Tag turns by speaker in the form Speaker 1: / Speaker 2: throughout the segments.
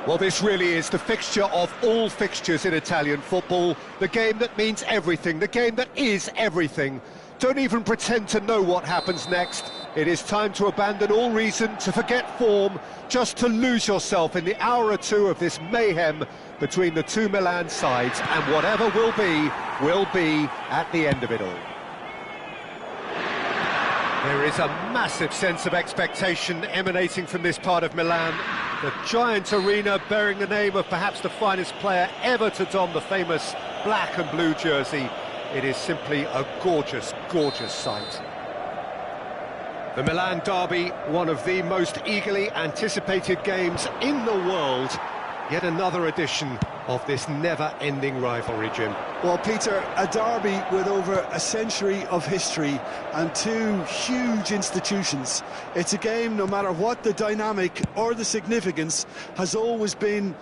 Speaker 1: Well, this really is the fixture of all fixtures in Italian football. The game that means everything, the game that is everything. Don't even pretend to know what happens next. It is time to abandon all reason, to forget form, just to lose yourself in the hour or two of this mayhem between the two Milan sides, and whatever will be at the end of it all. There is a massive sense of expectation emanating from this part of Milan. The giant arena bearing the name of perhaps the finest player ever to don the famous black and blue jersey. It is simply a gorgeous, gorgeous sight. The Milan derby, one of the most eagerly anticipated games in the world. Yet another edition of this never-ending rivalry, Jim.
Speaker 2: Well, Peter, a derby with over a century of history and two huge institutions. It's a game, no matter what the dynamic or the significance, has always been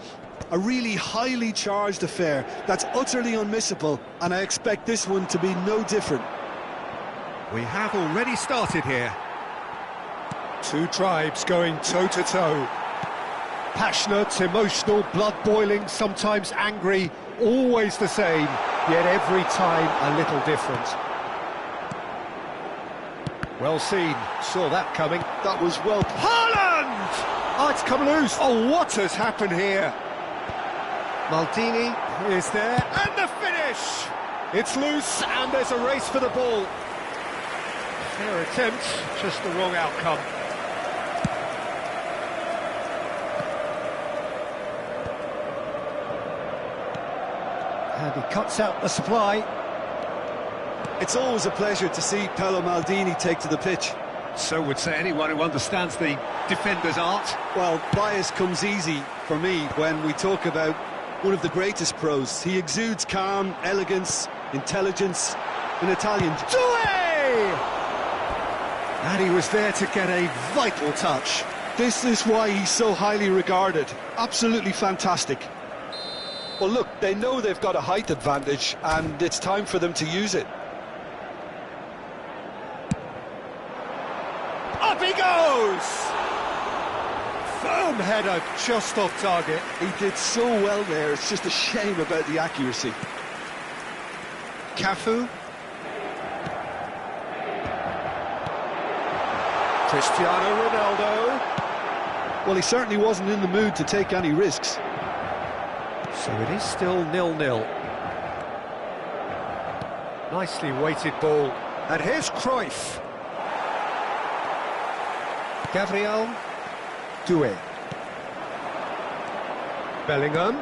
Speaker 2: a really highly charged affair that's utterly unmissable, and I expect this one to be no different.
Speaker 1: We have already started here. Two tribes going toe-to-toe. Passionate, emotional, blood-boiling, sometimes angry, always the same, yet every time a little different. Well seen, saw that coming.
Speaker 2: That was well...
Speaker 1: Haaland! Oh, it's come loose. Oh, what has happened here? Maldini is there, and the finish! It's loose, and there's a race for the ball. Fair attempt, just the wrong outcome. And he cuts out the supply.
Speaker 2: It's always a pleasure to see Paolo Maldini take to the pitch.
Speaker 1: So would say anyone who understands the defender's art.
Speaker 2: Well, bias comes easy for me when we talk about one of the greatest pros. He exudes calm, elegance, intelligence, in Italian.
Speaker 1: Doué! And he was there to get a vital touch.
Speaker 2: This is why he's so highly regarded. Absolutely fantastic. Well, look, they know they've got a height advantage, and it's time for them to use it.
Speaker 1: Up he goes! Firm header, just off target.
Speaker 2: He did so well there, it's just a shame about the accuracy.
Speaker 1: Cafu. Cristiano Ronaldo.
Speaker 2: Well, he certainly wasn't in the mood to take any risks.
Speaker 1: So it is still 0-0. Nicely weighted ball. And here's Cruyff. Gabriel. Doué. Bellingham.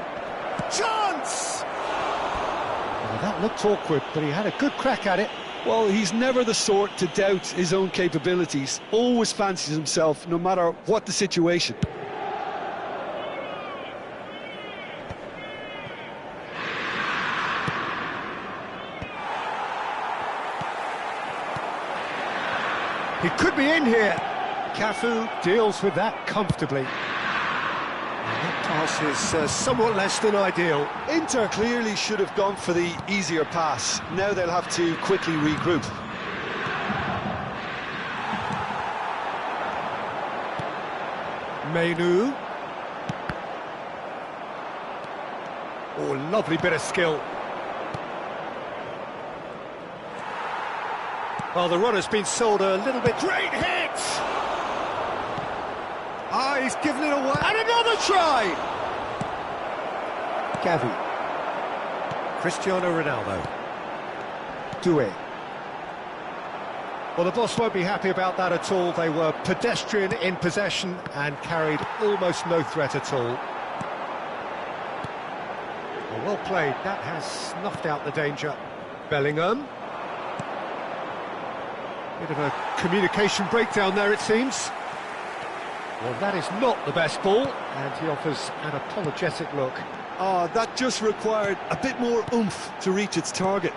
Speaker 1: Chance! Well, that looked awkward, but he had a good crack at it.
Speaker 2: Well, he's never the sort to doubt his own capabilities. Always fancies himself, no matter what the situation.
Speaker 1: He could be in here. Cafu deals with that comfortably. And that pass is somewhat less than ideal.
Speaker 2: Inter clearly should have gone for the easier pass. Now they'll have to quickly regroup.
Speaker 1: Menu. Oh, lovely bit of skill. Well, the run has been sold a little bit. Great hit! Ah, he's given it away. And another try! Gavi. Cristiano Ronaldo. Doué. Well, the boss won't be happy about that at all. They were pedestrian in possession and carried almost no threat at all. Well played. That has snuffed out the danger. Bellingham. Bit of a communication breakdown there, it seems. Well, that is not the best ball, and he offers an apologetic look.
Speaker 2: Ah, that just required a bit more oomph to reach its target.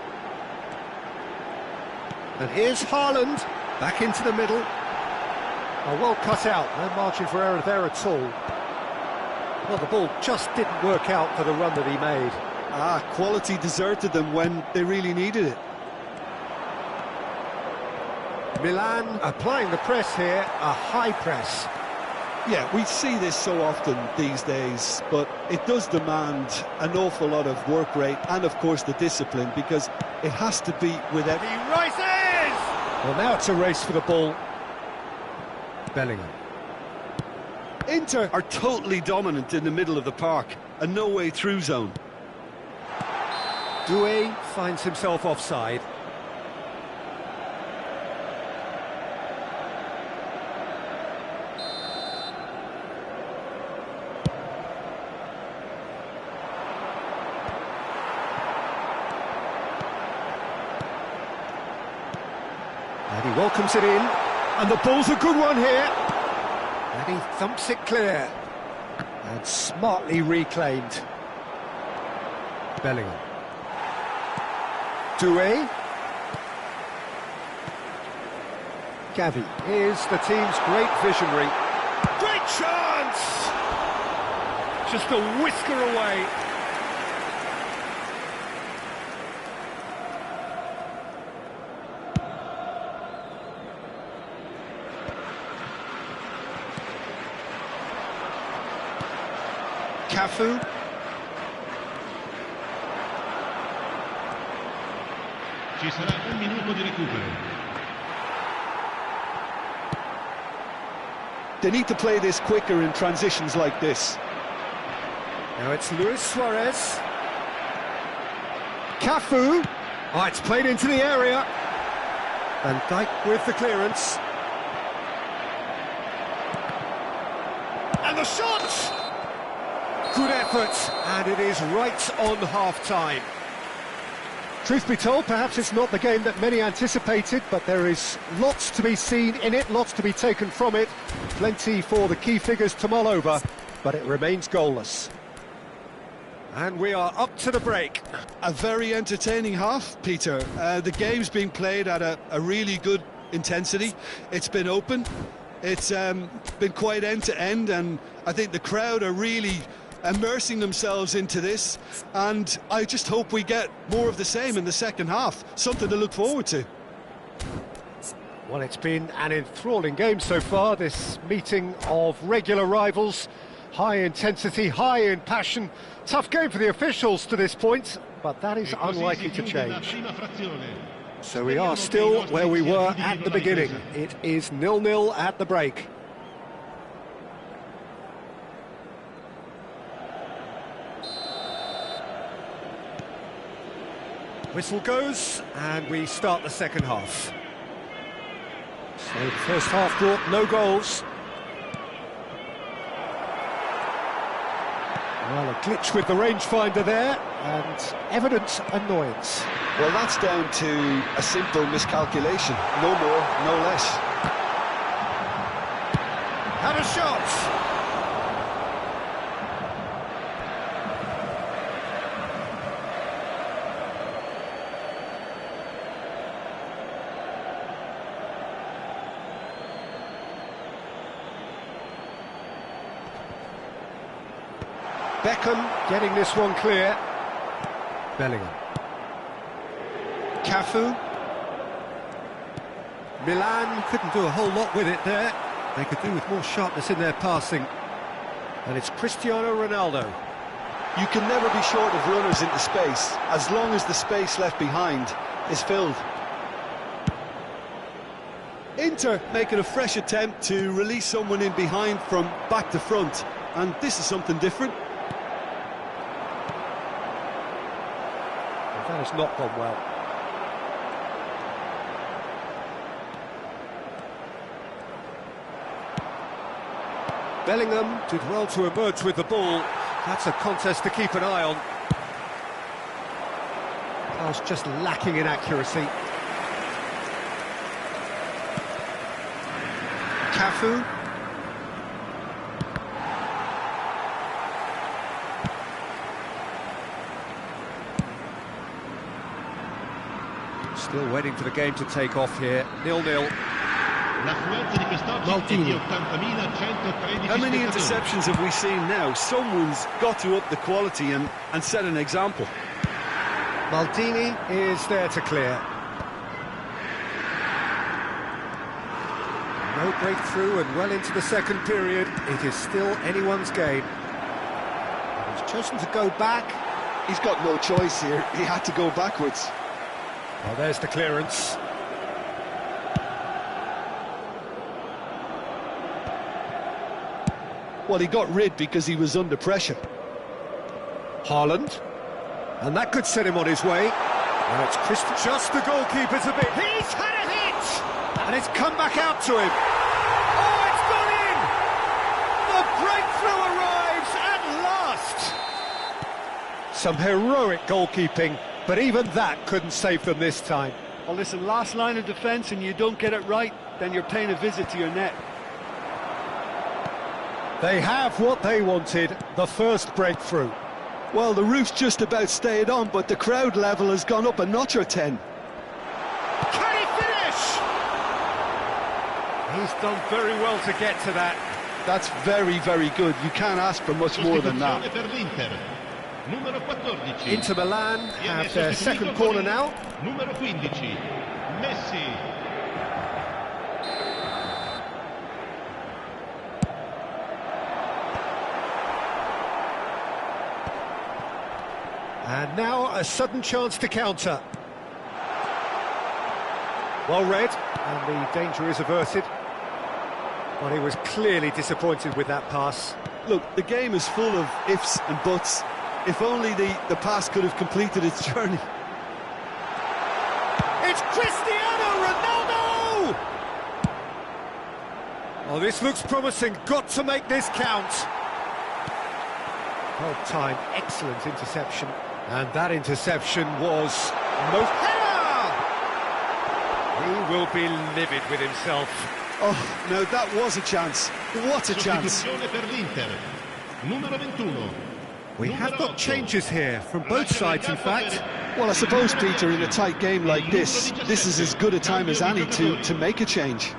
Speaker 1: And here's Haaland, back into the middle. Oh, well cut out, no margin for error there at all. Well, the ball just didn't work out for the run that he made.
Speaker 2: Ah, quality deserted them when they really needed it.
Speaker 1: Milan applying the press here, a high press.
Speaker 2: Yeah, we see this so often these days, but it does demand an awful lot of work rate and, of course, the discipline, because it has to be with every...
Speaker 1: He rises! Well, now it's a race for the ball. Bellingham.
Speaker 2: Inter are totally dominant in the middle of the park, a no-way through zone.
Speaker 1: Doué finds himself offside. And he welcomes it in, and the ball's a good one here. And he thumps it clear, and smartly reclaimed. Bellingham. Doué. Gavi is the team's great visionary. Great chance! Just a whisker away. Cafu.
Speaker 3: Ci sarà un minuto di recupero.
Speaker 2: They need to play this quicker in transitions like this.
Speaker 1: Now it's Luis Suarez. Cafu. Oh, it's played into the area. Van Dijk with the clearance. And the shot! Good effort, and it is right on half-time. Truth be told, perhaps it's not the game that many anticipated, but there is lots to be seen in it, lots to be taken from it. Plenty for the key figures to mull over, but it remains goalless. And we are up to the break.
Speaker 2: A very entertaining half, Peter. The game's been played at a really good intensity. It's been open. It's been quite end-to-end, and I think the crowd are really immersing themselves into this, and I just hope we get more of the same in the second half. Something to look forward to.
Speaker 1: Well, it's been an enthralling game so far, this meeting of regular rivals. High intensity, high in passion. Tough game for the officials to this point, but that is unlikely to change. So we are still where we were at the beginning. It is 0-0 at the break. Whistle goes, and we start the second half. So the first half brought no goals. Well, a glitch with the rangefinder there, and evident annoyance.
Speaker 2: Well, that's down to a simple miscalculation. No more, no less.
Speaker 1: Had a shot! Beckham getting this one clear. Bellingham. Cafu. Milan couldn't do a whole lot with it there. They could do with more sharpness in their passing. And it's Cristiano Ronaldo.
Speaker 2: You can never be short of runners into space, as long as the space left behind is filled. Inter making a fresh attempt to release someone in behind from back to front, and this is something different.
Speaker 1: That has not gone well. Bellingham did well to emerge with the ball. That's a contest to keep an eye on. Pass just lacking in accuracy. Cafu. Still waiting for the game to take off here. 0-0. Maldini.
Speaker 2: How many interceptions have we seen now? Someone's got to up the quality and set an example.
Speaker 1: Maldini is there to clear. No breakthrough and well into the second period. It is still anyone's game. He's chosen to go back.
Speaker 2: He's got no choice here. He had to go backwards.
Speaker 1: Well, there's the clearance.
Speaker 2: Well, he got rid because he was under pressure.
Speaker 1: Haaland. And that could set him on his way. And it's Christian. Just the goalkeeper's a bit. He's had a hit! And it's come back out to him. Oh, it's gone in! The breakthrough arrives at last! Some heroic goalkeeping, but even that couldn't save them this time.
Speaker 2: Well, listen, last line of defence and you don't get it right, then you're paying a visit to your net.
Speaker 1: They have what they wanted, the first breakthrough.
Speaker 2: Well, the roof's just about stayed on, but the crowd level has gone up a notch or 10.
Speaker 1: Can he finish? He's done very well to get to that.
Speaker 2: That's very, very good. You can't ask for much more than that.
Speaker 3: Numero 14.
Speaker 1: Inter Milan have their second corner now.
Speaker 3: Numero 15. Messi.
Speaker 1: And now a sudden chance to counter. Well read, and the danger is averted. But he was clearly disappointed with that pass.
Speaker 2: Look, the game is full of ifs and buts. If only the pass could have completed its journey.
Speaker 1: It's Cristiano Ronaldo! Oh, this looks promising. Got to make this count. Well timed, excellent interception. And that interception was most... Header! He will be livid with himself.
Speaker 2: Oh, no, that was a chance. What a chance.
Speaker 3: Numero 21.
Speaker 1: We have got changes here from both sides, in fact.
Speaker 2: Well, I suppose, Peter, in a tight game like this is as good a time as any to make a change.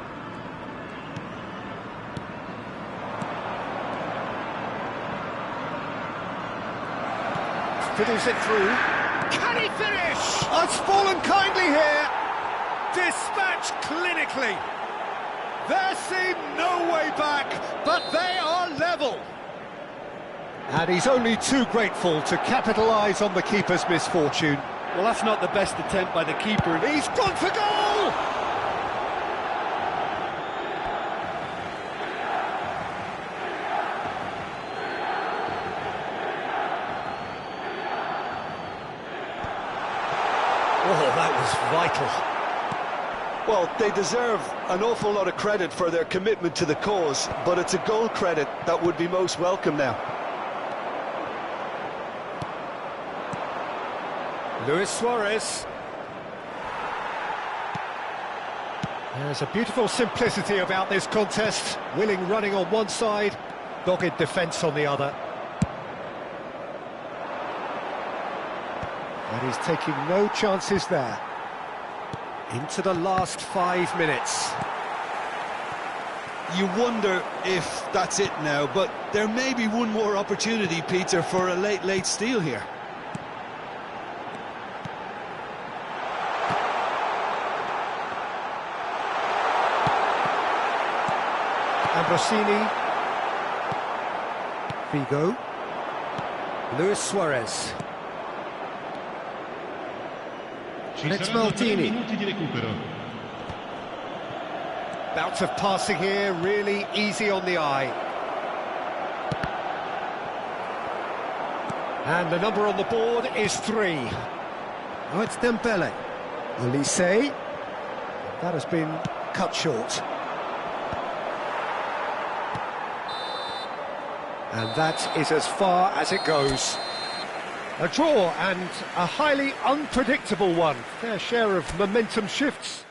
Speaker 1: Fiddles it through. Can he finish? Oh, it's fallen kindly here. Dispatched clinically. There seemed no way back, but they are level. And he's only too grateful to capitalise on the keeper's misfortune.
Speaker 2: Well, that's not the best attempt by the keeper.
Speaker 1: He's gone for goal! Oh, that was vital.
Speaker 2: Well, they deserve an awful lot of credit for their commitment to the cause, but it's a goal credit that would be most welcome now.
Speaker 1: Luis Suarez. There's a beautiful simplicity about this contest. Willing running on one side, dogged defence on the other. And he's taking no chances there. Into the last 5 minutes.
Speaker 2: You wonder if that's it now, but there may be one more opportunity, Peter, for a late steal here.
Speaker 1: Ambrosini. Figo. Luis Suarez. Alex Maldini. Bouts of passing here, really easy on the eye. And the number on the board is 3. Oh, it's Dembele. Olise. That has been cut short. And that is as far as it goes. A draw, and a highly unpredictable one. Fair share of momentum shifts.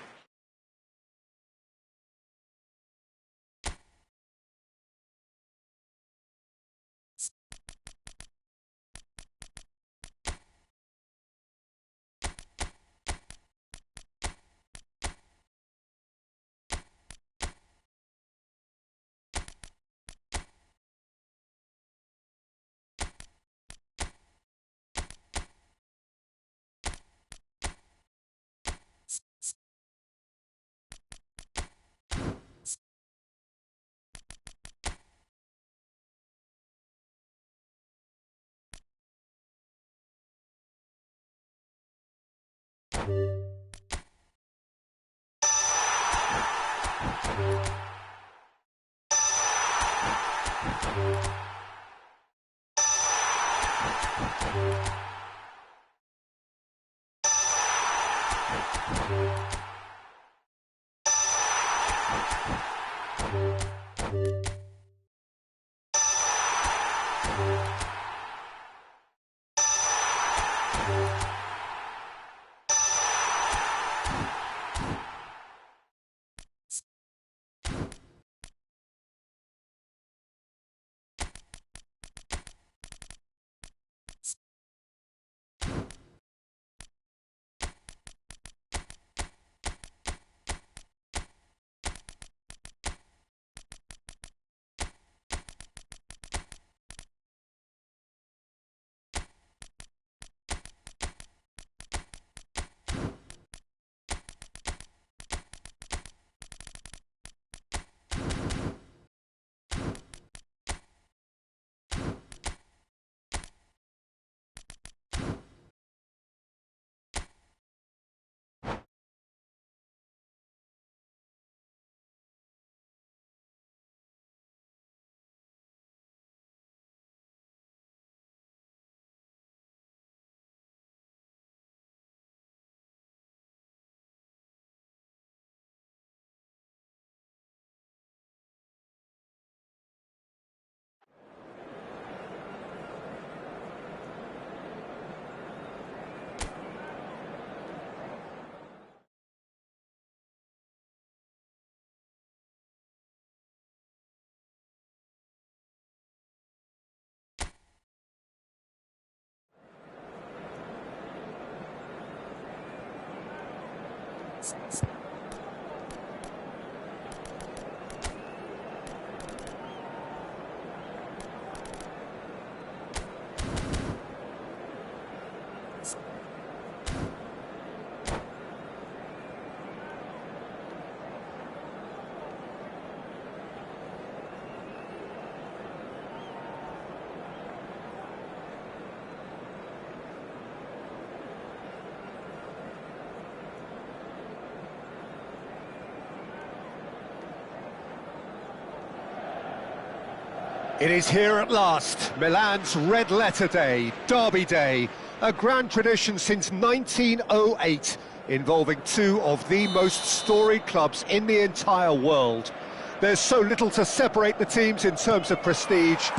Speaker 1: It is here at last, Milan's red letter day, Derby Day, a grand tradition since 1908, involving two of the most storied clubs in the entire world. There's so little to separate the teams in terms of prestige,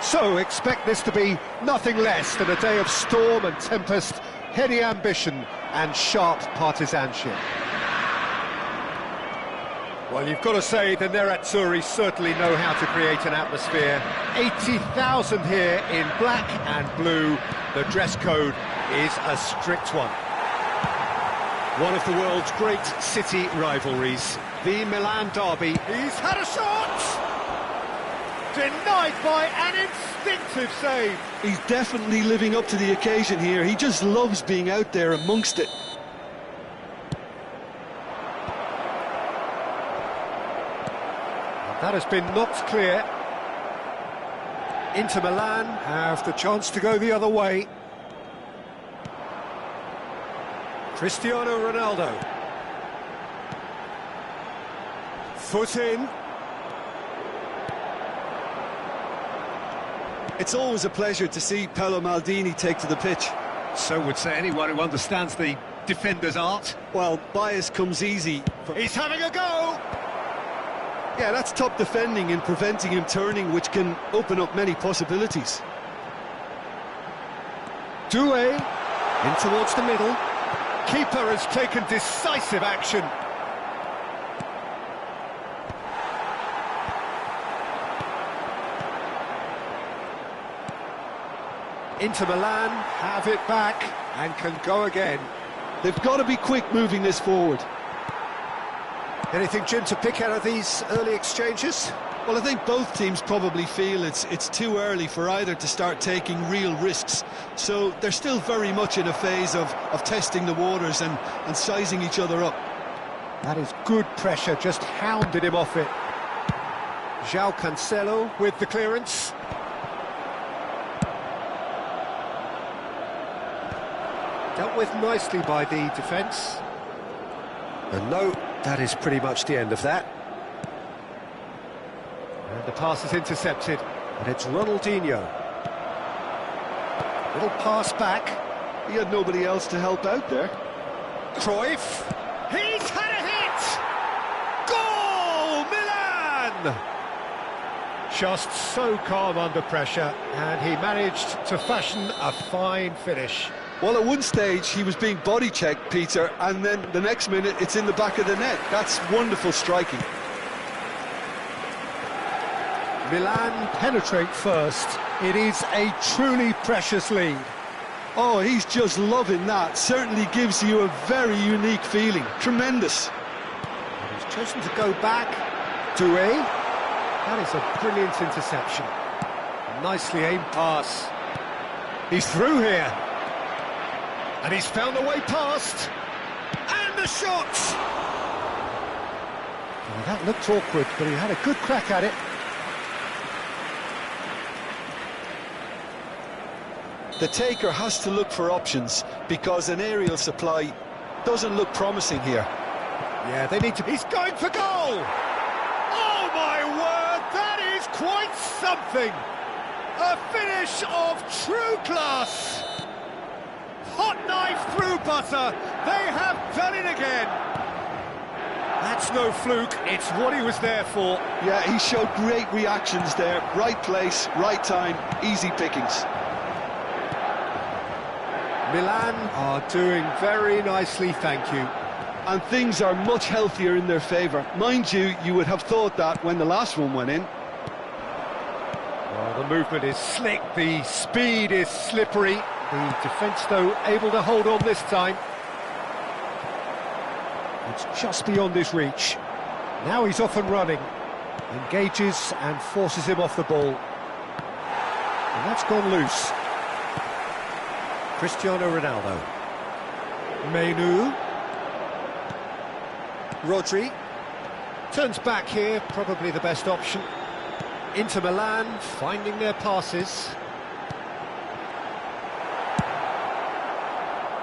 Speaker 1: so expect this to be nothing less than a day of storm and tempest, heady ambition and sharp partisanship. Well, you've got to say the Nerazzurri certainly know how to create an atmosphere. 80,000 here in black and blue. The dress code is a strict one. One of the world's great city rivalries, the Milan derby. He's had a shot! Denied by an instinctive save.
Speaker 2: He's definitely living up to the occasion here. He just loves being out there amongst it.
Speaker 1: That has been knocked clear. Inter Milan have the chance to go the other way. Cristiano Ronaldo. Foot in.
Speaker 2: It's always a pleasure to see Paolo Maldini take to the pitch.
Speaker 1: So would say anyone who understands the defender's art.
Speaker 2: Well, bias comes easy.
Speaker 1: He's having a go!
Speaker 2: Yeah, that's top defending and preventing him turning, which can open up many possibilities.
Speaker 1: Doué in towards the middle. Keeper has taken decisive action. Inter Milan have it back and can go again.
Speaker 2: They've got to be quick moving this forward.
Speaker 1: Anything, Jim, to pick out of these early exchanges?
Speaker 2: Well, I think both teams probably feel it's too early for either to start taking real risks. So they're still very much in a phase of testing the waters and sizing each other up.
Speaker 1: That is good pressure, just hounded him off it. João Cancelo with the clearance. Dealt with nicely by the defence. And no, that is pretty much the end of that. And the pass is intercepted, and it's Ronaldinho. Little pass back.
Speaker 2: He had nobody else to help out there.
Speaker 1: Cruyff. He's had a hit! Goal! Milan! Just so calm under pressure, and he managed to fashion a fine finish.
Speaker 2: Well, at one stage he was being body checked, Peter, and then the next minute it's in the back of the net. That's wonderful striking.
Speaker 1: Milan penetrate first. It is a truly precious lead.
Speaker 2: Oh, he's just loving that. Certainly gives you a very unique feeling. Tremendous.
Speaker 1: And he's chosen to go back. Doué. That is a brilliant interception. Nicely aimed pass. He's through here. And he's found a way past. And the shot! Oh, that looked awkward, but he had a good crack at it.
Speaker 2: The taker has to look for options because an aerial supply doesn't look promising here.
Speaker 1: Yeah, they need to... He's going for goal! Oh, my word! That is quite something! A finish of true class! Hot knife through butter! They have done it again! That's no fluke, it's what he was there for.
Speaker 2: Yeah, he showed great reactions there. Right place, right time, easy pickings.
Speaker 1: Milan are doing very nicely, thank you.
Speaker 2: And things are much healthier in their favour. Mind you, you would have thought that when the last one went in.
Speaker 1: Well, the movement is slick, the speed is slippery. The defence, though, able to hold on this time. It's just beyond his reach. Now he's off and running. Engages and forces him off the ball. And that's gone loose. Cristiano Ronaldo. Menu. Rodri. Turns back here, probably the best option. Inter Milan, finding their passes.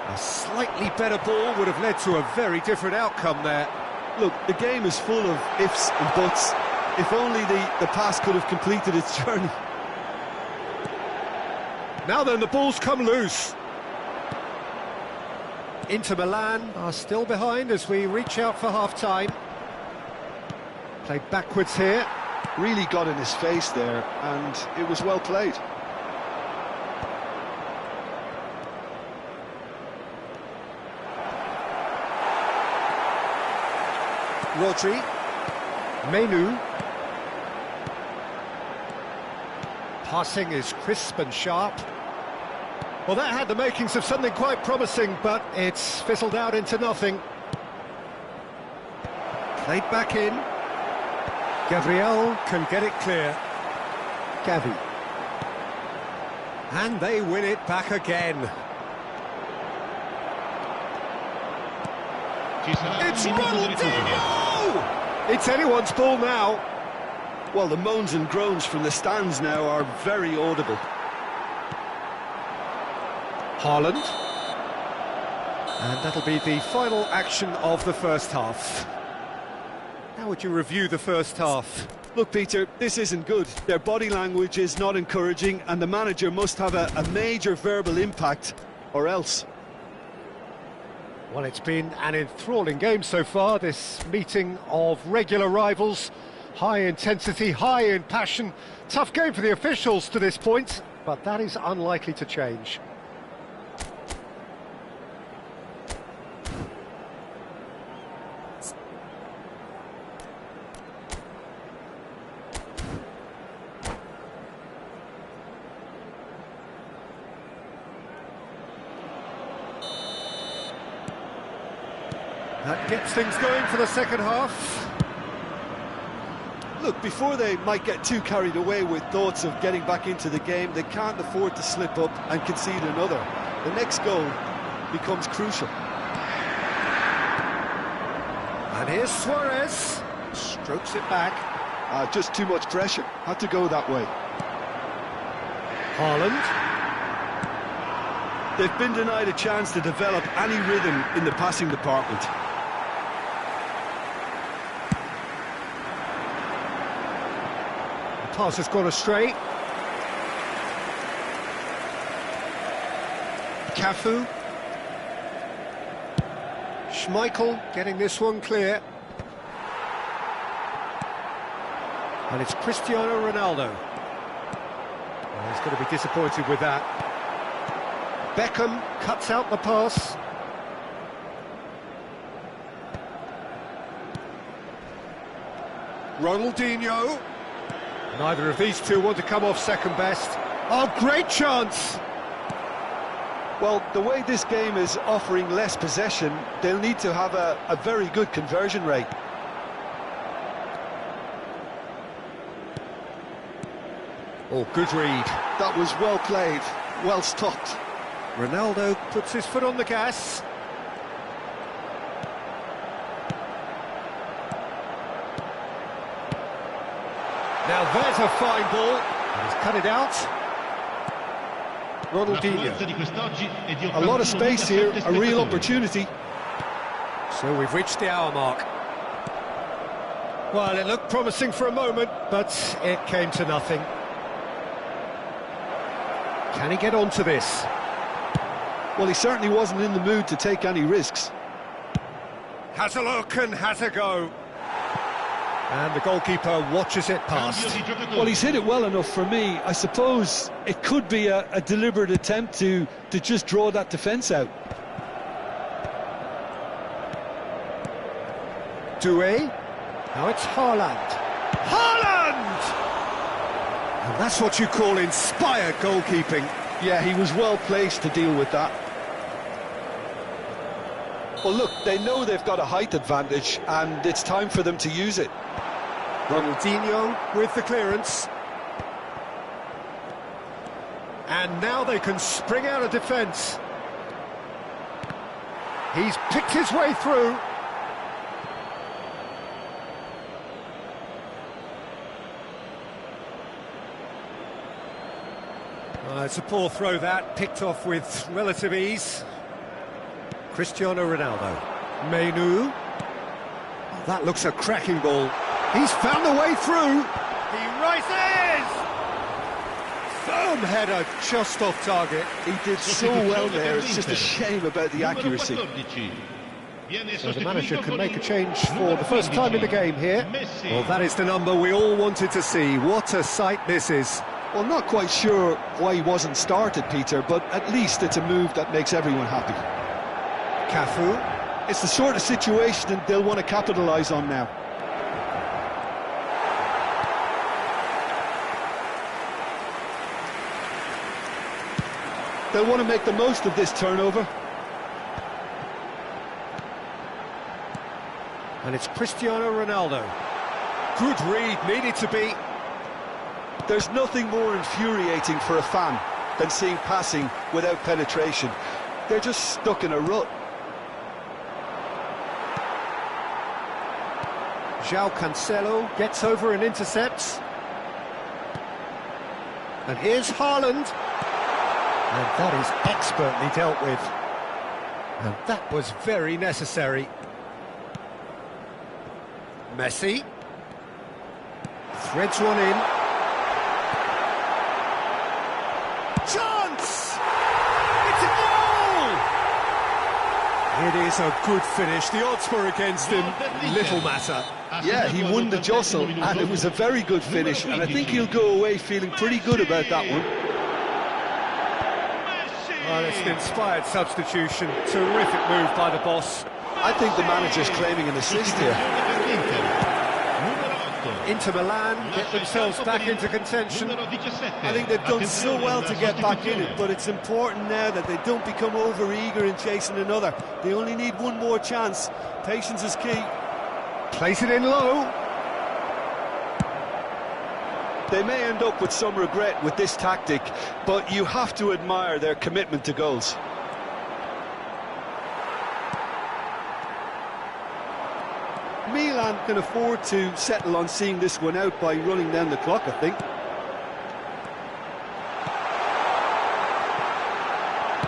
Speaker 1: A slightly better ball would have led to a very different outcome there.
Speaker 2: Look, the game is full of ifs and buts. If only the pass could have completed its journey.
Speaker 1: Now then, the ball's come loose. Inter Milan are still behind as we reach out for half-time. Played backwards here.
Speaker 2: Really got in his face there, and it was well played.
Speaker 1: Rodri. Menu. Passing is crisp and sharp. Well, that had the makings of something quite promising, but it's fizzled out into nothing. Played back in. Gabriel can get it clear. Gavi. And they win it back again. It's Ronaldinho! It's anyone's ball now.
Speaker 2: Well, the moans and groans from the stands now are very audible.
Speaker 1: Haaland. And that'll be the final action of the first half. How would you review the first half?
Speaker 2: Look, Peter, this isn't good. Their body language is not encouraging, and the manager must have a major verbal impact, or else.
Speaker 1: Well, it's been an enthralling game so far, this meeting of regular rivals. High intensity, high in passion. Tough game for the officials to this point, but that is unlikely to change. That gets things going for the second half.
Speaker 2: Look, before they might get too carried away with thoughts of getting back into the game, they can't afford to slip up and concede another. The next goal becomes crucial.
Speaker 1: And here's Suarez. Strokes it back.
Speaker 2: Just too much pressure. Had to go that way.
Speaker 1: Haaland.
Speaker 2: They've been denied a chance to develop any rhythm in the passing department.
Speaker 1: The pass has gone astray. Cafu. Schmeichel getting this one clear. And it's Cristiano Ronaldo. Well, he's going to be disappointed with that. Beckham cuts out the pass. Ronaldinho. Neither of these two want to come off second best. Oh, great chance!
Speaker 2: Well, the way this game is offering less possession, they'll need to have a very good conversion rate.
Speaker 1: Oh, good read.
Speaker 2: That was well played, well stopped.
Speaker 1: Ronaldo puts his foot on the gas. Now there's a fine ball. He's cut it out. Ronaldinho.
Speaker 2: A lot of space here, a real opportunity.
Speaker 1: So we've reached the hour mark. Well, it looked promising for a moment, but it came to nothing. Can he get onto this?
Speaker 2: Well, he certainly wasn't in the mood to take any risks.
Speaker 1: Has a look and has a go. And the goalkeeper watches it past.
Speaker 2: Well, he's hit it well enough for me. I suppose it could be a deliberate attempt to just draw that defence out.
Speaker 1: Doué. Now it's Haaland. Haaland! And that's what you call inspired goalkeeping.
Speaker 2: Yeah, he was well placed to deal with that. Well, look, they know they've got a height advantage, and it's time for them to use it.
Speaker 1: Ronaldinho with the clearance. And now they can spring out of defence. He's picked his way through. It's a poor throw that, picked off with relative ease. Cristiano Ronaldo. Menu. Oh, that looks a cracking ball. He's found a way through. He rises! Firm header just off target.
Speaker 2: He did so well there, it's just a shame about the accuracy.
Speaker 1: So the manager can make a change for the first time in the game here. Well, that is the number we all wanted to see. What a sight this is.
Speaker 2: Well, not quite sure why he wasn't started, Peter, but at least it's a move that makes everyone happy.
Speaker 1: Cafu.
Speaker 2: It's the sort of situation that they'll want to capitalise on now. They'll want to make the most of this turnover.
Speaker 1: And it's Cristiano Ronaldo. Good read, needed to be.
Speaker 2: There's nothing more infuriating for a fan than seeing passing without penetration. They're just stuck in a rut.
Speaker 1: João Cancelo gets over and intercepts. And here's Haaland. And that is expertly dealt with. And that was very necessary. Messi. Threads one in. Chance! It's a goal! It is a good finish. The odds were against him. Little matter.
Speaker 2: Yeah, he won the jostle, and it was a very good finish, and I think he'll go away feeling pretty good about that one.
Speaker 1: Well, it's an inspired substitution. Terrific move by the boss.
Speaker 2: I think the manager's claiming an assist here.
Speaker 1: Inter Milan get themselves back into contention.
Speaker 2: I think they've done so well to get back in it, but it's important now that they don't become over-eager in chasing another. They only need one more chance. Patience is key.
Speaker 1: Plays it in low.
Speaker 2: They may end up with some regret with this tactic, but you have to admire their commitment to goals. Milan can afford to settle on seeing this one out by running down the clock, I think.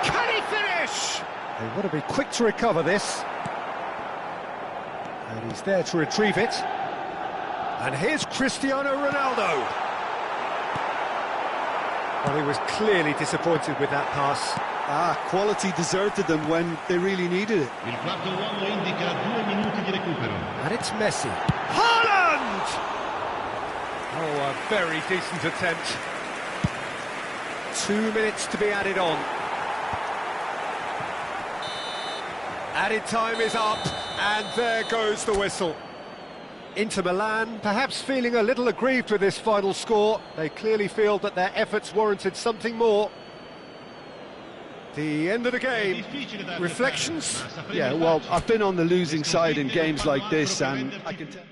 Speaker 1: Can he They want to be quick to recover this. And he's there to retrieve it. And here's Cristiano Ronaldo. Well, he was clearly disappointed with that pass.
Speaker 2: Quality deserted them when they really needed it.
Speaker 3: Il quarto uomo indica 2 minuti di recupero.
Speaker 1: And it's Messi. Haaland! Oh, a very decent attempt. 2 minutes to be added on. Added time is up, and there goes the whistle. Inter Milan perhaps feeling a little aggrieved with this final score. They clearly feel that their efforts warranted something more. The end of the game. Reflections?
Speaker 2: Yeah, well, I've been on the losing side in games like this, and I can tell...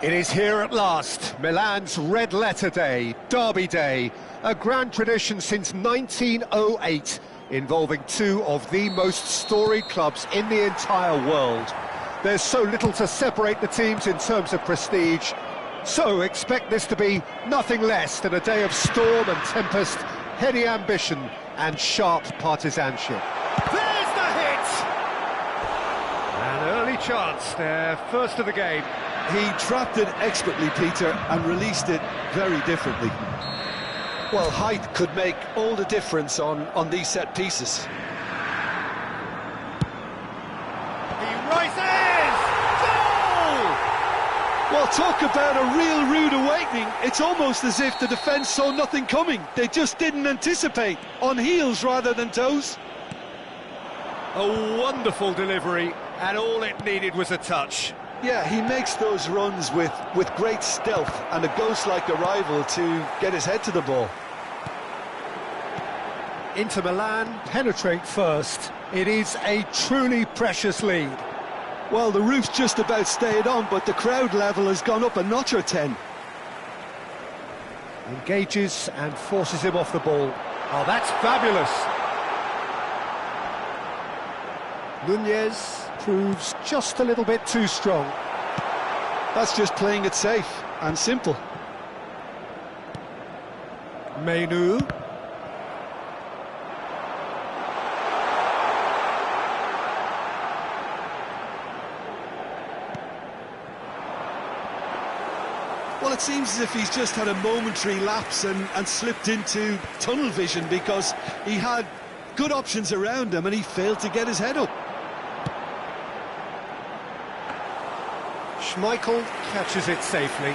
Speaker 1: It is here at last, Milan's red letter day, Derby Day, a grand tradition since 1908, involving two of the most storied clubs in the entire world. There's so little to separate the teams in terms of prestige, so expect this to be nothing less than a day of storm and tempest, heady ambition and sharp partisanship. There's the hit! An early chance there, first of the game.
Speaker 2: He trapped it expertly, Peter, and released it very differently. Well, height could make all the difference on these set pieces.
Speaker 1: He rises! Goal!
Speaker 2: Well, talk about a real rude awakening. It's almost as if the defence saw nothing coming. They just didn't anticipate, on heels rather than toes.
Speaker 1: A wonderful delivery, and all it needed was a touch.
Speaker 2: Yeah, he makes those runs with great stealth and a ghost-like arrival to get his head to the ball.
Speaker 1: Inter Milan penetrate first. It is a truly precious lead.
Speaker 2: Well, the roof's just about stayed on, but the crowd level has gone up a notch or 10.
Speaker 1: Engages and forces him off the ball. Oh, that's fabulous. Nunez proves just a little bit too strong.
Speaker 2: That's just playing it safe and simple.
Speaker 1: Menu.
Speaker 2: Well, it seems as if he's just had a momentary lapse and slipped into tunnel vision, because he had good options around him and he failed to get his head up.
Speaker 1: Schmeichel catches it safely.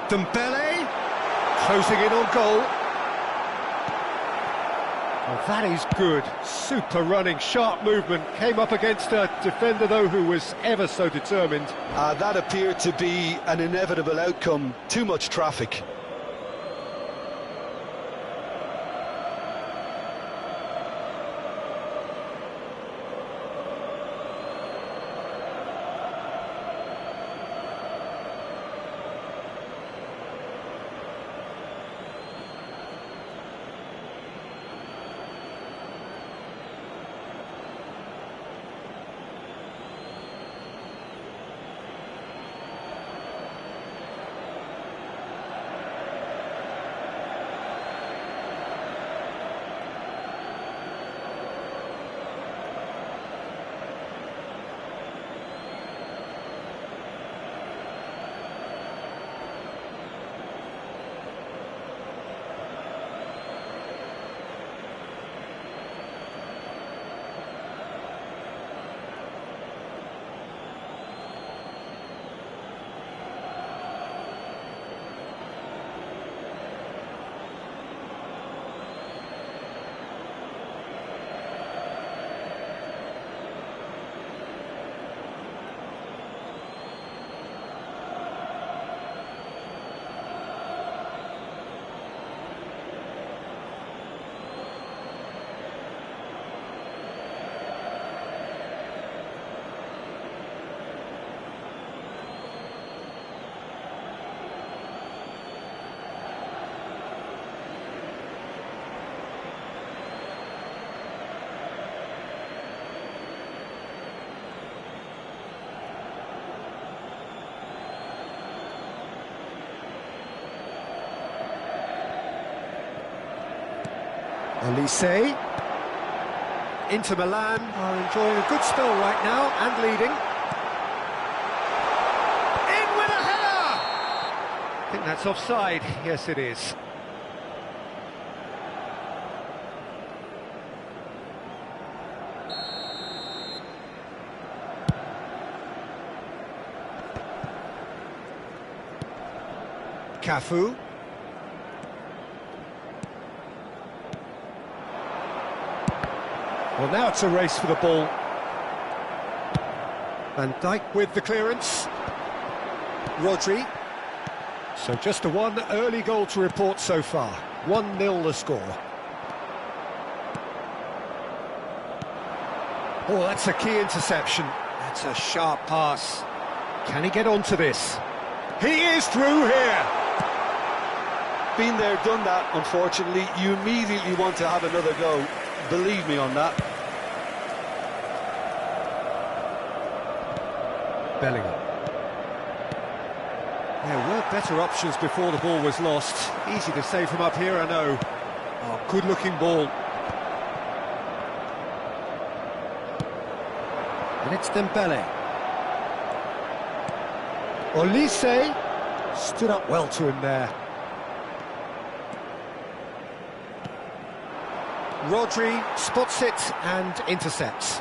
Speaker 1: Dembele closing in on goal. Oh, that is good. Super running, sharp movement. Came up against a defender, though, who was ever so determined.
Speaker 2: That appeared to be an inevitable outcome. Too much traffic.
Speaker 1: Olise. Inter Milan are enjoying a good spell right now and leading. In with a header! I think that's offside. Yes, it is. Cafu. Well, now it's a race for the ball. Van Dijk with the clearance. Rodri. So just a one early goal to report so far. 1-0 the score. Oh, that's a key interception. That's a sharp pass. Can he get onto this? He is through here!
Speaker 2: Been there, done that, unfortunately. You immediately want to have another go. Believe me on that.
Speaker 1: Bellingham. There were better options before the ball was lost. Easy to say from up here, I know. Oh, good-looking ball. And it's Dembele. Olise stood up well to him there. Rodri spots it and intercepts.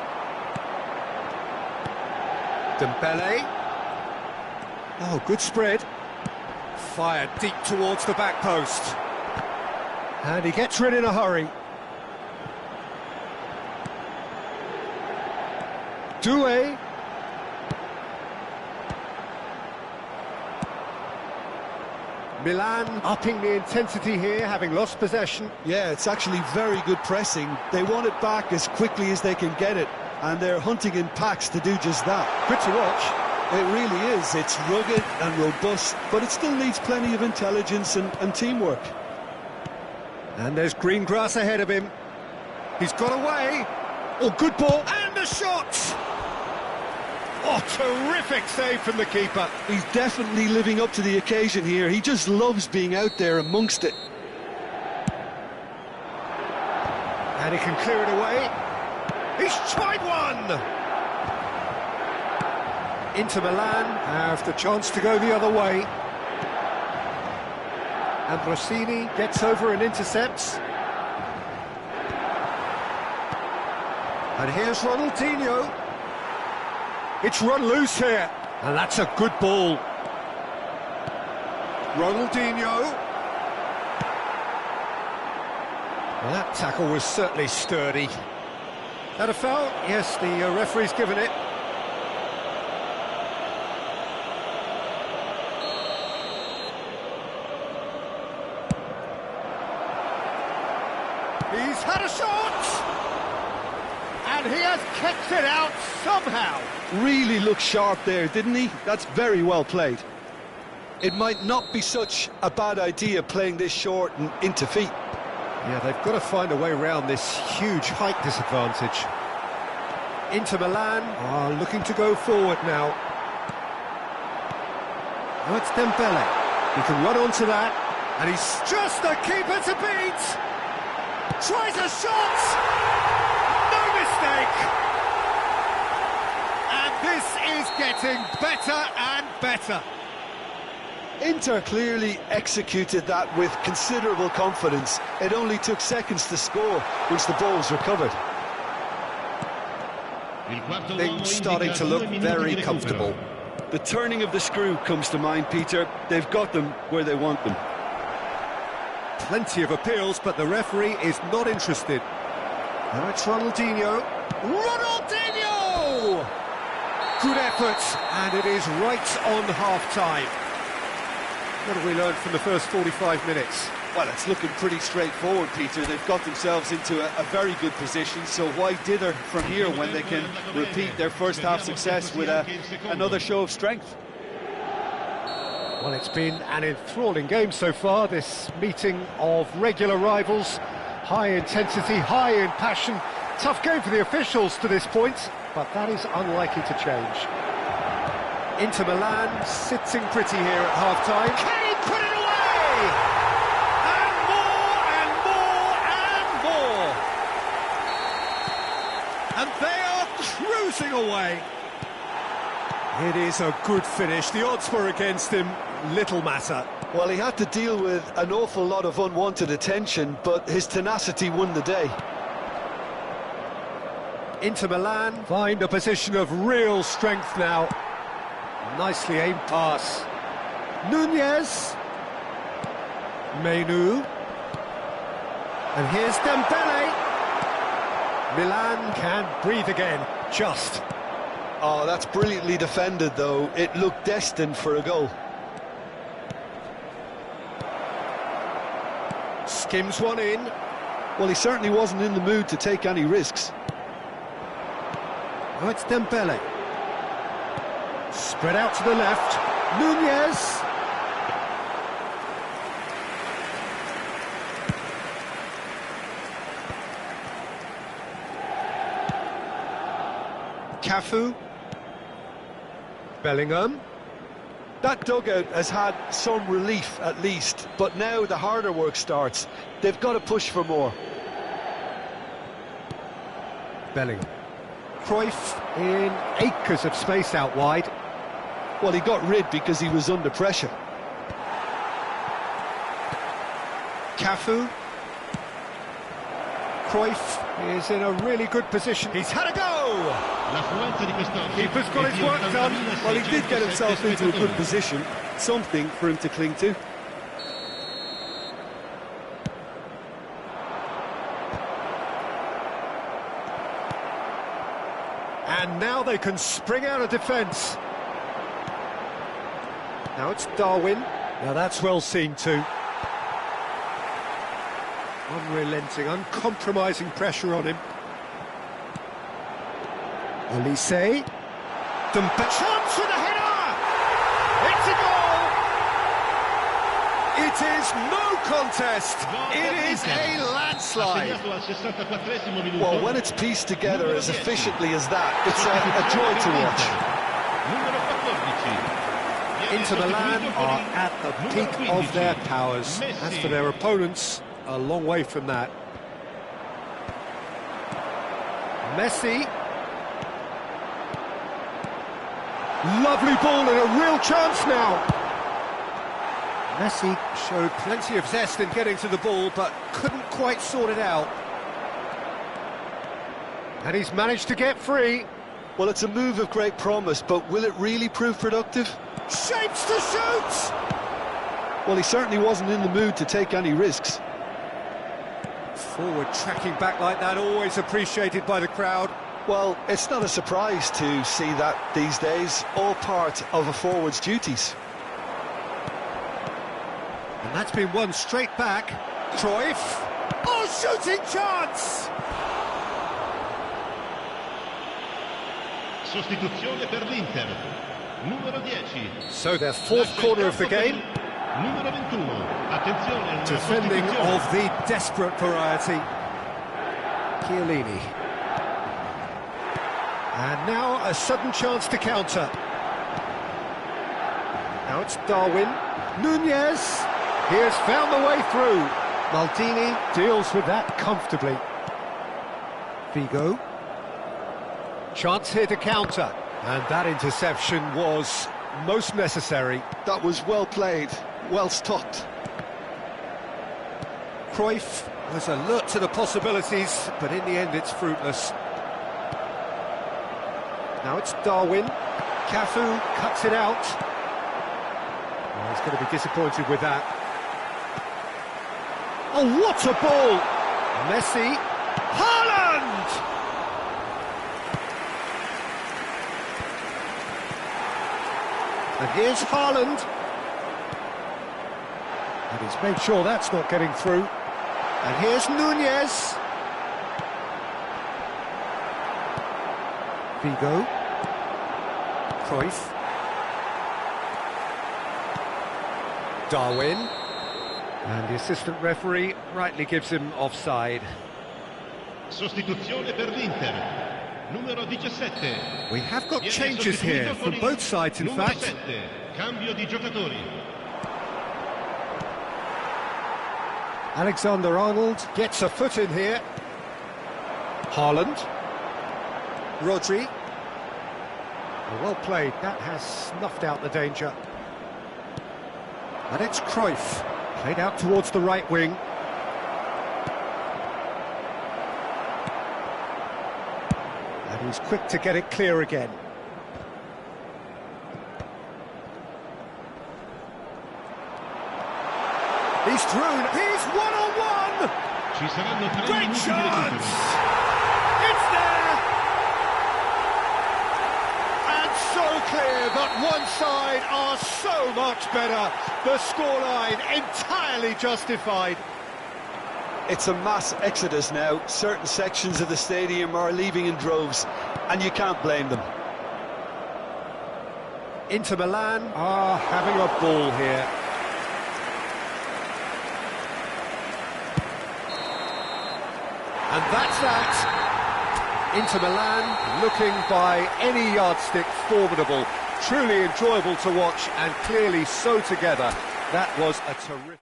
Speaker 1: Dembele. Oh, good spread. Fired deep towards the back post. And he gets rid in a hurry. Doué. Milan upping the intensity here, having lost possession.
Speaker 2: Yeah, it's actually very good pressing. They want it back as quickly as they can get it, and they're hunting in packs to do just that.
Speaker 1: Good to watch.
Speaker 2: It really is. It's rugged and robust, but it still needs plenty of intelligence and teamwork.
Speaker 1: And there's green grass ahead of him. He's got away. Oh, good ball. And the shot! Oh, terrific save from the keeper.
Speaker 2: He's definitely living up to the occasion here. He just loves being out there amongst it.
Speaker 1: And he can clear it away. He's tried one! Inter Milan have the chance to go the other way. Ambrosini gets over and intercepts. And here's Ronaldinho. It's run loose here. And that's a good ball. Ronaldinho. Well, that tackle was certainly sturdy. That a foul? Yes, the referee's given it. He's had a shot! And he has kept it out somehow.
Speaker 2: Really looked sharp there, didn't he? That's very well played. It might not be such a bad idea playing this short and into feet.
Speaker 1: Yeah, they've got to find a way around this huge height disadvantage. Inter Milan are looking to go forward now. Now it's Dembele. He can run onto that. And he's just the keeper to beat. Tries a shot. No mistake. And this is getting better and better.
Speaker 2: Inter clearly executed that with considerable confidence. It only took seconds to score once the ball was recovered.
Speaker 1: Things starting to look very comfortable.
Speaker 2: The turning of the screw comes to mind, Peter. They've got them where they want them.
Speaker 1: Plenty of appeals, but the referee is not interested. Now it's Ronaldinho. Ronaldinho! Good effort, and it is right on half-time. What have we learned from the first 45 minutes?
Speaker 2: Well, it's looking pretty straightforward, Peter. They've got themselves into a very good position, so why dither from here when they can repeat their first half success with another show of strength?
Speaker 1: Well, it's been an enthralling game so far, this meeting of regular rivals. High intensity, high in passion. Tough game for the officials to this point, but that is unlikely to change. Inter Milan sitting pretty here at half-time. Can he put it away? And more, and more, and more. And they are cruising away. It is a good finish. The odds were against him. Little matter.
Speaker 2: Well, he had to deal with an awful lot of unwanted attention, but his tenacity won the day.
Speaker 1: Inter Milan find a position of real strength now. Nicely aimed pass. Nunez. Menu. And here's Dembele. Milan can breathe again. Just.
Speaker 2: Oh, that's brilliantly defended, though. It looked destined for a goal.
Speaker 1: Skims one in.
Speaker 2: Well, he certainly wasn't in the mood to take any risks.
Speaker 1: Oh, it's Dembele. Spread out to the left. Nunez. Cafu. Bellingham.
Speaker 2: That dugout has had some relief at least, but now the harder work starts. They've got to push for more.
Speaker 1: Bellingham. Cruyff in acres of space out wide.
Speaker 2: Well, he got rid because he was under pressure.
Speaker 1: Cafu. Cruyff is in a really good position. He's had a go! Keeper's got his work done.
Speaker 2: Well, he did get himself into a good position. Something for him to cling to.
Speaker 1: And now they can spring out of defence. Now it's Darwin. Now that's well seen too. Unrelenting, uncompromising pressure on him. Olise. Chance for the header! It's a goal! It is no contest. It is a landslide.
Speaker 2: Well, when it's pieced together as efficiently as that, it's a joy to watch.
Speaker 1: Inter Milan are at the peak of their powers. As for their opponents, a long way from that. Messi. Lovely ball and a real chance now. Messi showed plenty of zest in getting to the ball, but couldn't quite sort it out. And he's managed to get free.
Speaker 2: Well, it's a move of great promise, but will it really prove productive?
Speaker 1: Shapes to shoot!
Speaker 2: Well, he certainly wasn't in the mood to take any risks.
Speaker 1: Forward tracking back like that, always appreciated by the crowd.
Speaker 2: Well, it's not a surprise to see that these days, all part of a forward's duties.
Speaker 1: And that's been won straight back. Cruyff. Oh, shooting chance!
Speaker 3: Sostituzione per l'Inter. Numero 10.
Speaker 1: So their fourth corner of the game.
Speaker 3: Numero 21. Attenzione,
Speaker 1: defending of the desperate variety. Chiellini. And now a sudden chance to counter. Now it's Darwin. Nunez. He has found the way through. Maldini deals with that comfortably. Figo. Chance here to counter. And that interception was most necessary.
Speaker 2: That was well played, well stopped.
Speaker 1: Cruyff was alert to the possibilities, but in the end it's fruitless. Now it's Darwin. Cafu cuts it out. Well, he's going to be disappointed with that. Oh, what a ball! Messi. Haaland! And here's Haaland. And he's made sure that's not getting through. And here's Nunez. Figo. Cruyff. Darwin. And the assistant referee rightly gives him offside.
Speaker 3: Sostituzione per l'Inter. Numero 17.
Speaker 1: We have got changes here from both sides, in fact.
Speaker 3: 7. Cambio di giocatori.
Speaker 1: Alexander-Arnold gets a foot in here. Haaland. Rodri. Well played, that has snuffed out the danger. And it's Cruyff, played out towards the right wing. And he's quick to get it clear again. He's through, he's one-on-one!
Speaker 3: Ci saranno 3
Speaker 1: Great
Speaker 3: minuti di
Speaker 1: chance!
Speaker 3: recupero.
Speaker 1: It's there! And so clear that one side are so much better. The scoreline entirely justified.
Speaker 2: It's a mass exodus now. Certain sections of the stadium are leaving in droves, and you can't blame them.
Speaker 1: Inter Milan are having a ball here. And that's that. Inter Milan looking by any yardstick formidable. Truly enjoyable to watch and clearly so together. That was a terrific...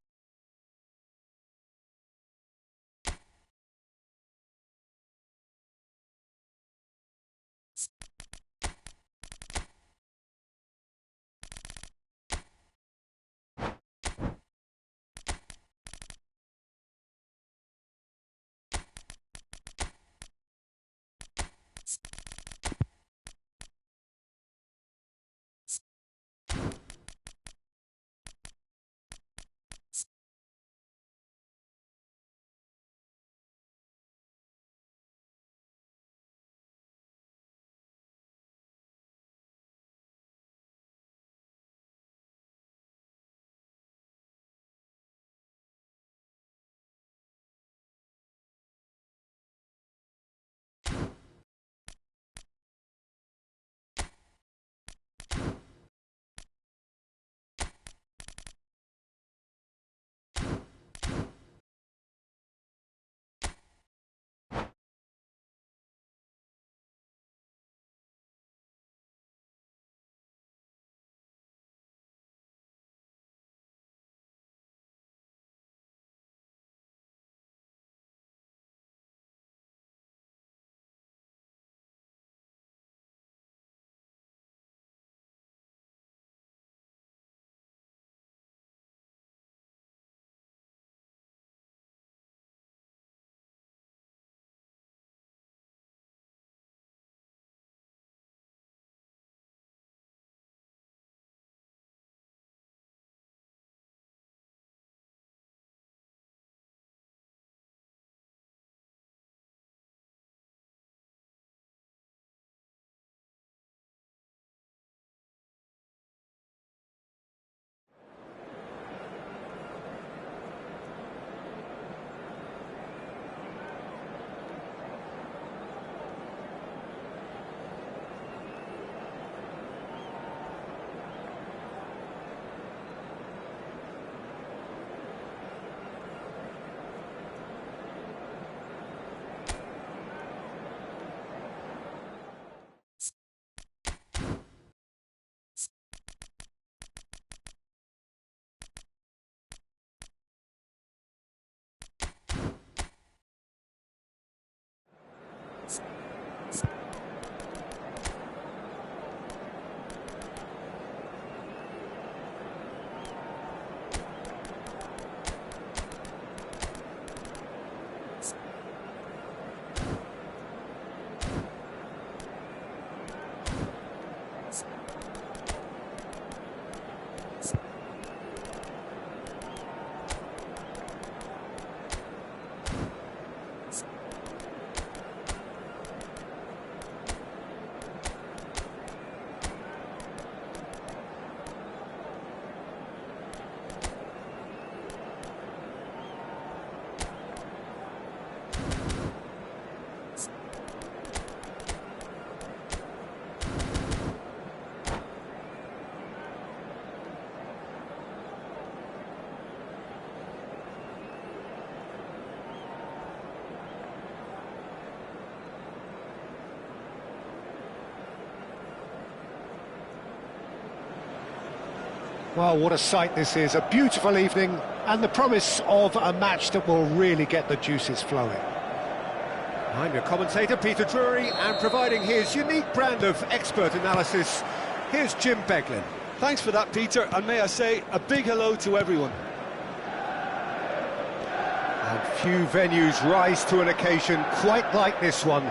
Speaker 1: Well, what a sight this is, a beautiful evening, and the promise of a match that will really get the juices flowing. I'm your commentator, Peter Drury, and providing his unique brand of expert analysis, here's Jim Beglin.
Speaker 2: Thanks for that, Peter, and may I say a big hello to everyone.
Speaker 1: And few venues rise to an occasion quite like this one.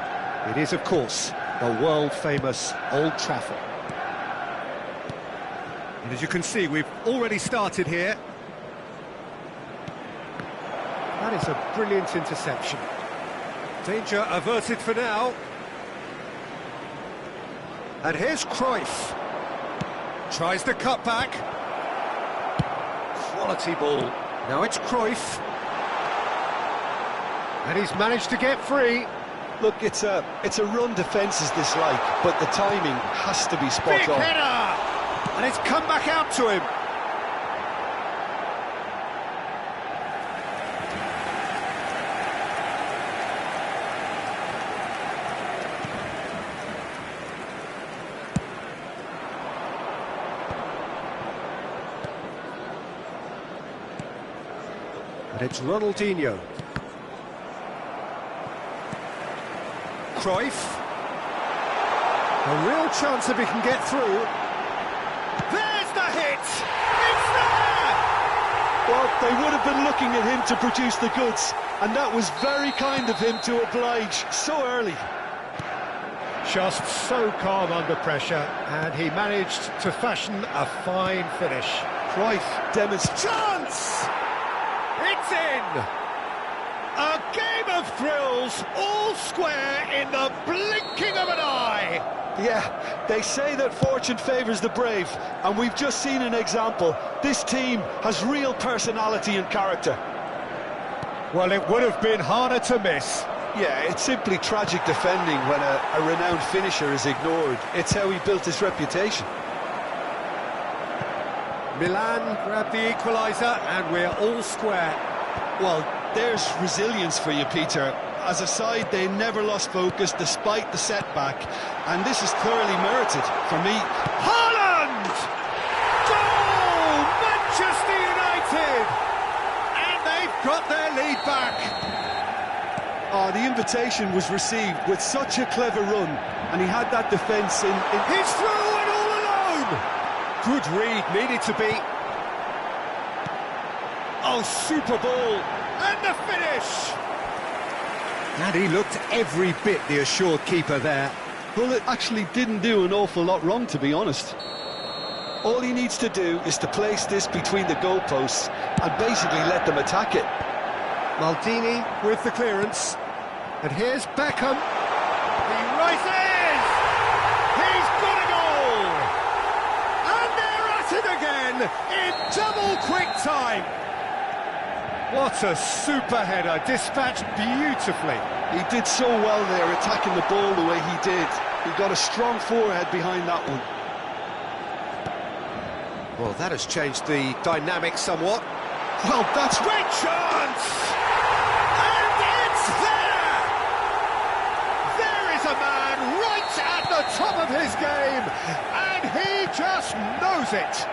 Speaker 1: It is, of course, the world-famous Old Trafford. And as you can see, we've already started here. That is a brilliant interception. Danger averted for now. And here's Cruyff. Tries the cut back. Quality ball. Now it's Cruyff. And he's managed to get free.
Speaker 2: Look, it's a run defence's dislike, but the timing has to be spot
Speaker 1: Big
Speaker 2: on.
Speaker 1: header! And it's come back out to him. And it's Ronaldinho. Cruyff. A real chance if he can get through. There's the hit! It's there!
Speaker 2: Well, they would have been looking at him to produce the goods, and that was very kind of him to oblige so early.
Speaker 1: Just so calm under pressure, and he managed to fashion a fine finish.
Speaker 2: Cruyff demonstrates.
Speaker 1: Chance! It's in! A game of thrills, all square in the blinking of an eye!
Speaker 2: Yeah, they say that fortune favours the brave, and we've just seen an example. This team has real personality and character.
Speaker 1: Well, it would have been harder to miss.
Speaker 2: Yeah, it's simply tragic defending when a renowned finisher is ignored. It's how he built his reputation.
Speaker 1: Milan grabbed the equaliser, and we're all square.
Speaker 2: Well, there's resilience for you, Peter. As a side, they never lost focus despite the setback, and this is clearly merited for me.
Speaker 1: Haaland! Goal! Manchester United! And they've got their lead back.
Speaker 2: Oh, the invitation was received with such a clever run, and he had that defence in...
Speaker 1: He's through and all alone! Good read, needed to be. Oh, super ball! And the finish! And he looked every bit the assured keeper there.
Speaker 2: Well, it actually didn't do an awful lot wrong, to be honest. All he needs to do is to place this between the goalposts and basically let them attack it.
Speaker 1: Maldini with the clearance. And here's Beckham. He rises! He's got a goal! And they're at it again in double quick time. What a super header, dispatched beautifully.
Speaker 2: He did so well there, attacking the ball the way he did. He got a strong forehead behind that one.
Speaker 1: Well, that has changed the dynamic somewhat.
Speaker 2: Well, that's...
Speaker 1: Great chance! And it's there! There is a man right at the top of his game, and he just knows it.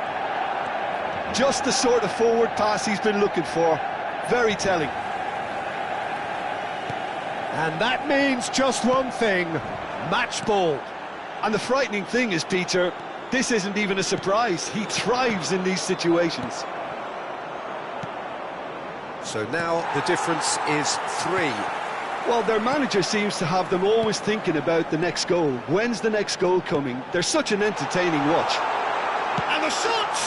Speaker 2: Just the sort of forward pass he's been looking for. Very telling.
Speaker 1: And that means just one thing, match ball.
Speaker 2: And the frightening thing is, Peter, this isn't even a surprise. He thrives in these situations.
Speaker 1: So now the difference is 3.
Speaker 2: Well, their manager seems to have them always thinking about the next goal. When's the next goal coming? They're such an entertaining watch.
Speaker 1: And the shot!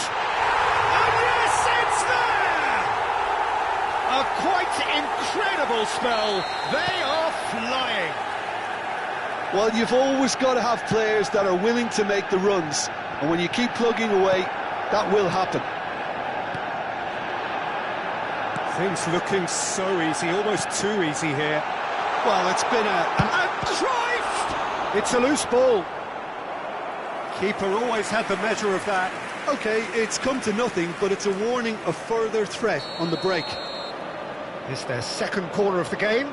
Speaker 1: And yes, it's there! A quite incredible spell. They are flying.
Speaker 2: Well, you've always got to have players that are willing to make the runs. And when you keep plugging away, that will happen.
Speaker 1: Things looking so easy, almost too easy here.
Speaker 2: Well, it's been
Speaker 1: And Cruyff! It's a loose ball. Keeper always had the measure of that.
Speaker 2: OK, it's come to nothing, but it's a warning of further threat on the break.
Speaker 1: It's their second corner of the game.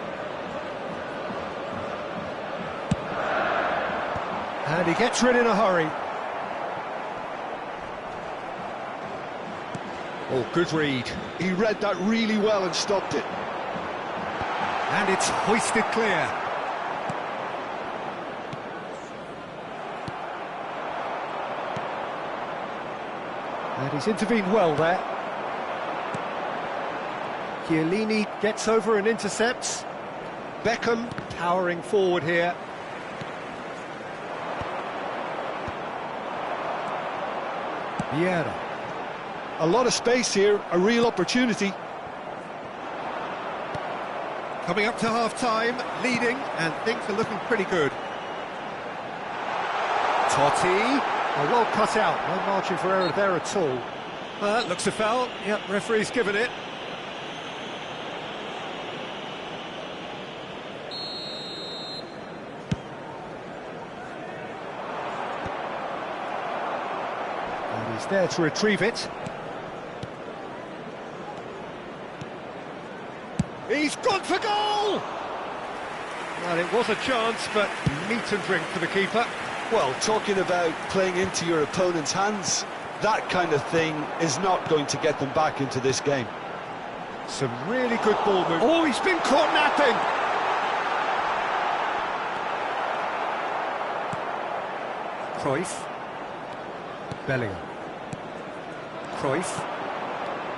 Speaker 1: And he gets rid in a hurry. Oh, good read.
Speaker 2: He read that really well and stopped it.
Speaker 1: And it's hoisted clear. And he's intervened well there. Chiellini gets over and intercepts. Beckham towering forward here. Vieira.
Speaker 2: A lot of space here, a real opportunity.
Speaker 1: Coming up to half-time, leading, and things are looking pretty good. Totti, well cut out, no margin for error there at all. Looks a foul, yep, referee's given it. And he's there to retrieve it. He's gone for goal! Well, it was a chance, but meat and drink for the keeper.
Speaker 2: Well, talking about playing into your opponent's hands, that kind of thing is not going to get them back into this game.
Speaker 1: Some really good ball movement. Oh, he's been caught napping! Cruyff. Bellingham. Cruyff.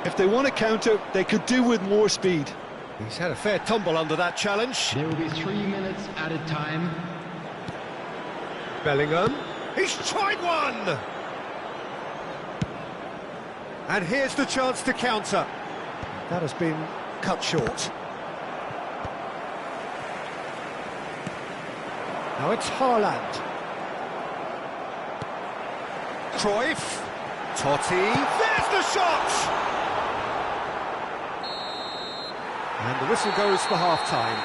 Speaker 2: If they want to counter, they could do with more speed.
Speaker 1: He's had a fair tumble under that challenge.
Speaker 4: There will be 3 minutes added time.
Speaker 1: Bellingham. He's tried one! And here's the chance to counter. That has been cut short. Now it's Haaland. Cruyff. Totti. There's the shot! And the whistle goes for half-time.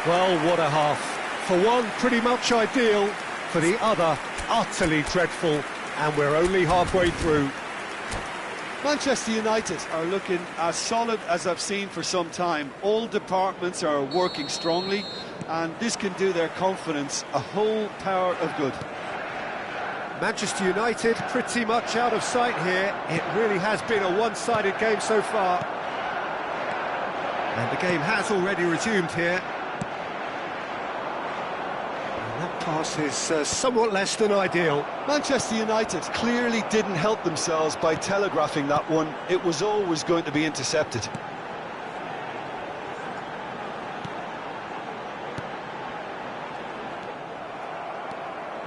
Speaker 1: Well, what a half. For one, pretty much ideal. For the other, utterly dreadful. And we're only halfway through.
Speaker 2: Manchester United are looking as solid as I've seen for some time. All departments are working strongly, and this can do their confidence a whole power of good.
Speaker 1: Manchester United pretty much out of sight here. It really has been a one-sided game so far. And the game has already resumed here. And that pass is somewhat less than ideal.
Speaker 2: Manchester United clearly didn't help themselves by telegraphing that one. It was always going to be intercepted.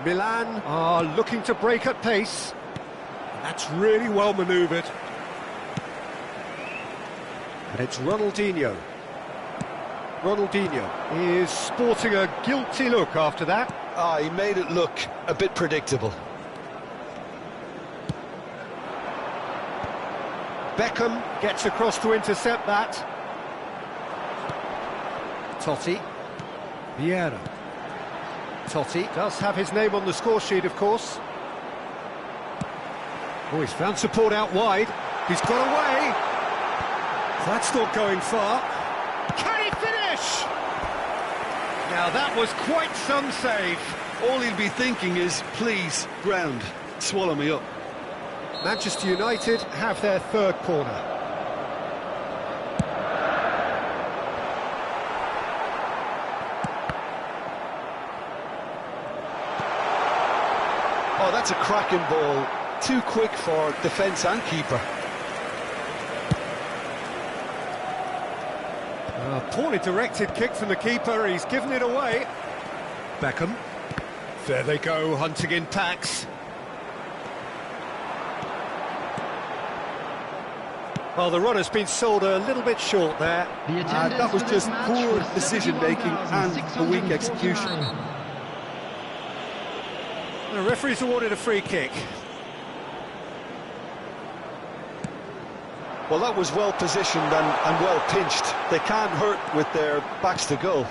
Speaker 1: Milan are looking to break at pace. That's really well manoeuvred. And it's Ronaldinho. Ronaldinho is sporting a guilty look after that.
Speaker 2: He made it look a bit predictable.
Speaker 1: Beckham gets across to intercept that. Totti. Vieira. Totti does have his name on the score sheet, of course. Oh, he's found support out wide. He's got away. That's not going far. Can he finish? Now that was quite some save.
Speaker 2: All he'll be thinking is, please, ground, swallow me up.
Speaker 1: Manchester United have their third corner.
Speaker 2: Oh, that's a cracking ball. Too quick for defence and keeper.
Speaker 1: Poorly directed kick from the keeper, he's given it away. Beckham. There they go, hunting in packs. Well, the run has been sold a little bit short there.
Speaker 2: That was just poor decision-making and a weak execution.
Speaker 1: The referee's awarded a free kick.
Speaker 2: Well, that was well positioned and well pinched. They can't hurt with their backs to goal.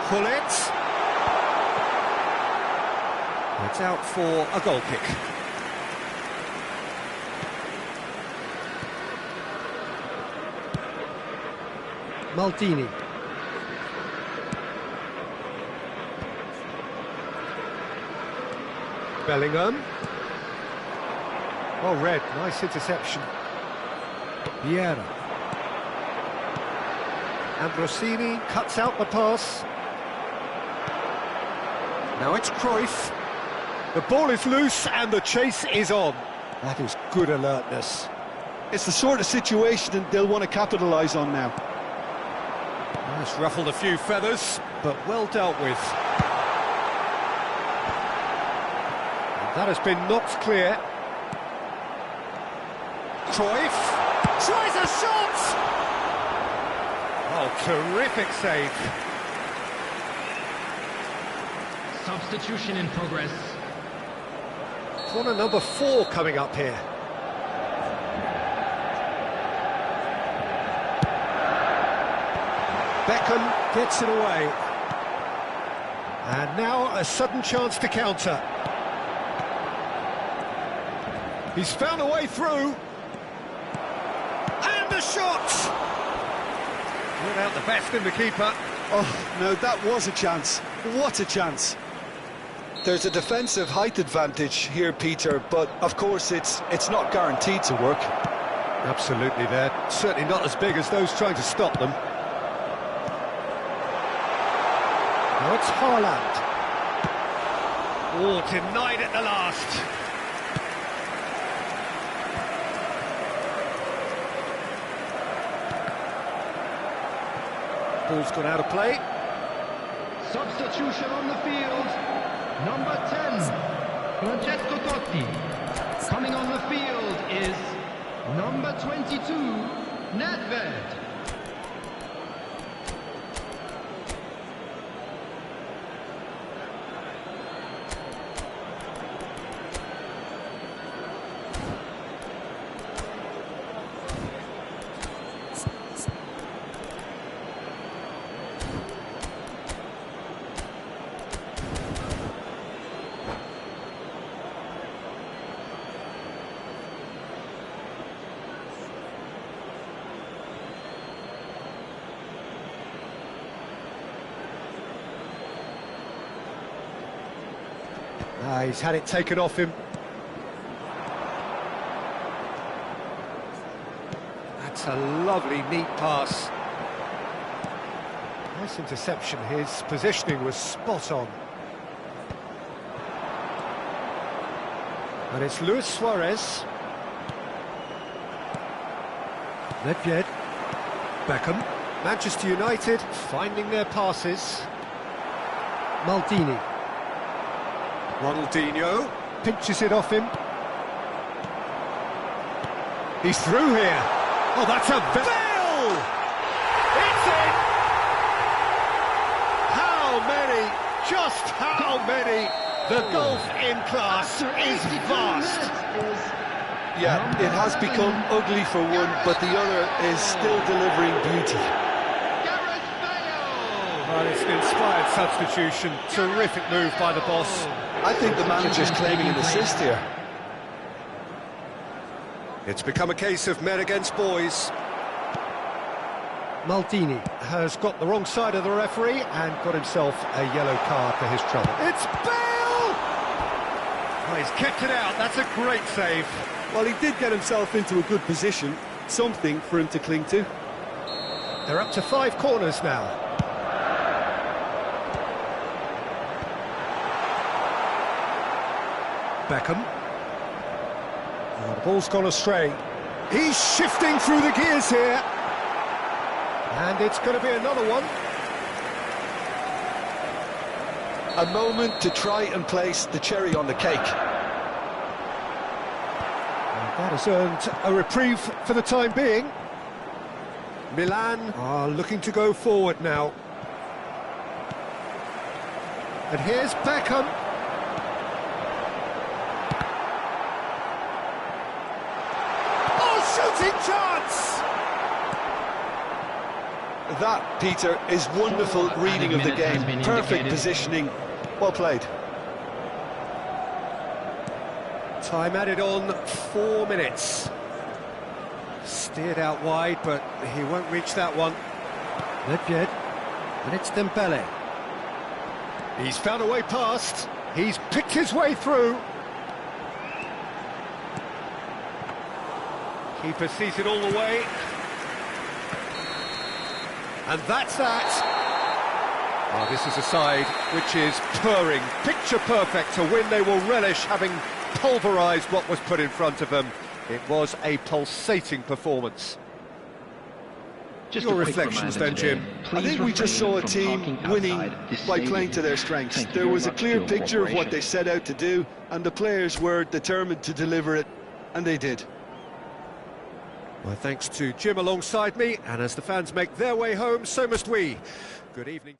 Speaker 1: Gullit. It's out for a goal kick. Maldini. Bellingham. Well read, nice interception. Vieira. Ambrosini cuts out the pass. Now it's Cruyff. The ball is loose and the chase is on. That is good alertness.
Speaker 2: It's the sort of situation they'll want to capitalise on now.
Speaker 1: It's ruffled a few feathers, but well dealt with. And that has been knocked clear. Cruyff tries a shot! Oh, terrific save.
Speaker 4: Substitution in progress.
Speaker 1: Corner number 4 coming up here. Beckham gets it away. And now a sudden chance to counter. He's found a way through. And the shot! Without the best in the keeper.
Speaker 2: Oh, no, that was a chance. What a chance. There's a defensive height advantage here, Peter, but of course it's not guaranteed to work.
Speaker 1: Absolutely, they're certainly not as big as those trying to stop them. Now it's Haaland. Oh, denied at the last. Ball's gone out of play.
Speaker 4: Substitution on the field. Number 10, Francesco Totti. Coming on the field is number 22, Nedved.
Speaker 1: He's had it taken off him. That's a lovely, neat pass. Nice interception. His positioning was spot on. And it's Luis Suarez. Nedved. Beckham. Manchester United finding their passes. Maldini. Ronaldinho pinches it off him. He's through here. Oh, that's a Bale! It's in! How many? Just how many? The gulf in class is vast.
Speaker 2: Yeah, it has become ugly for one, but the other is still delivering beauty.
Speaker 1: Well, it's an inspired substitution. Terrific move by the boss.
Speaker 2: I think the manager's claiming an assist here.
Speaker 1: It's become a case of men against boys. Maldini has got the wrong side of the referee and got himself a yellow card for his trouble. It's Bale! Oh, he's kept it out. That's a great save.
Speaker 2: Well, he did get himself into a good position. Something for him to cling to.
Speaker 1: They're up to 5 corners now. Beckham. Oh, the ball's gone astray. He's shifting through the gears here. And it's going to be another one.
Speaker 2: A moment to try and place the cherry on the cake.
Speaker 1: And that has earned a reprieve for the time being. Milan are looking to go forward now. And here's Beckham. Shooting chance!
Speaker 2: That, Peter, is wonderful reading of the game. Perfect positioning. Well played.
Speaker 1: Time added on 4 minutes. Steered out wide, but he won't reach that one. Nedved, and it's Dembele. He's found a way past. He's picked his way through. Keeper sees it all the way. And that's that. Oh, this is a side which is purring, picture perfect to win. They will relish having pulverised what was put in front of them. It was a pulsating performance.
Speaker 4: Just
Speaker 1: Your
Speaker 4: a quick
Speaker 1: reflections
Speaker 4: reminder
Speaker 1: then,
Speaker 4: today,
Speaker 1: Jim?
Speaker 2: I think we just saw a team winning by playing to their strengths. There was a clear picture of what they set out to do, and the players were determined to deliver it, and they did.
Speaker 1: My thanks to Jim alongside me, and as the fans make their way home, so must we. Good evening.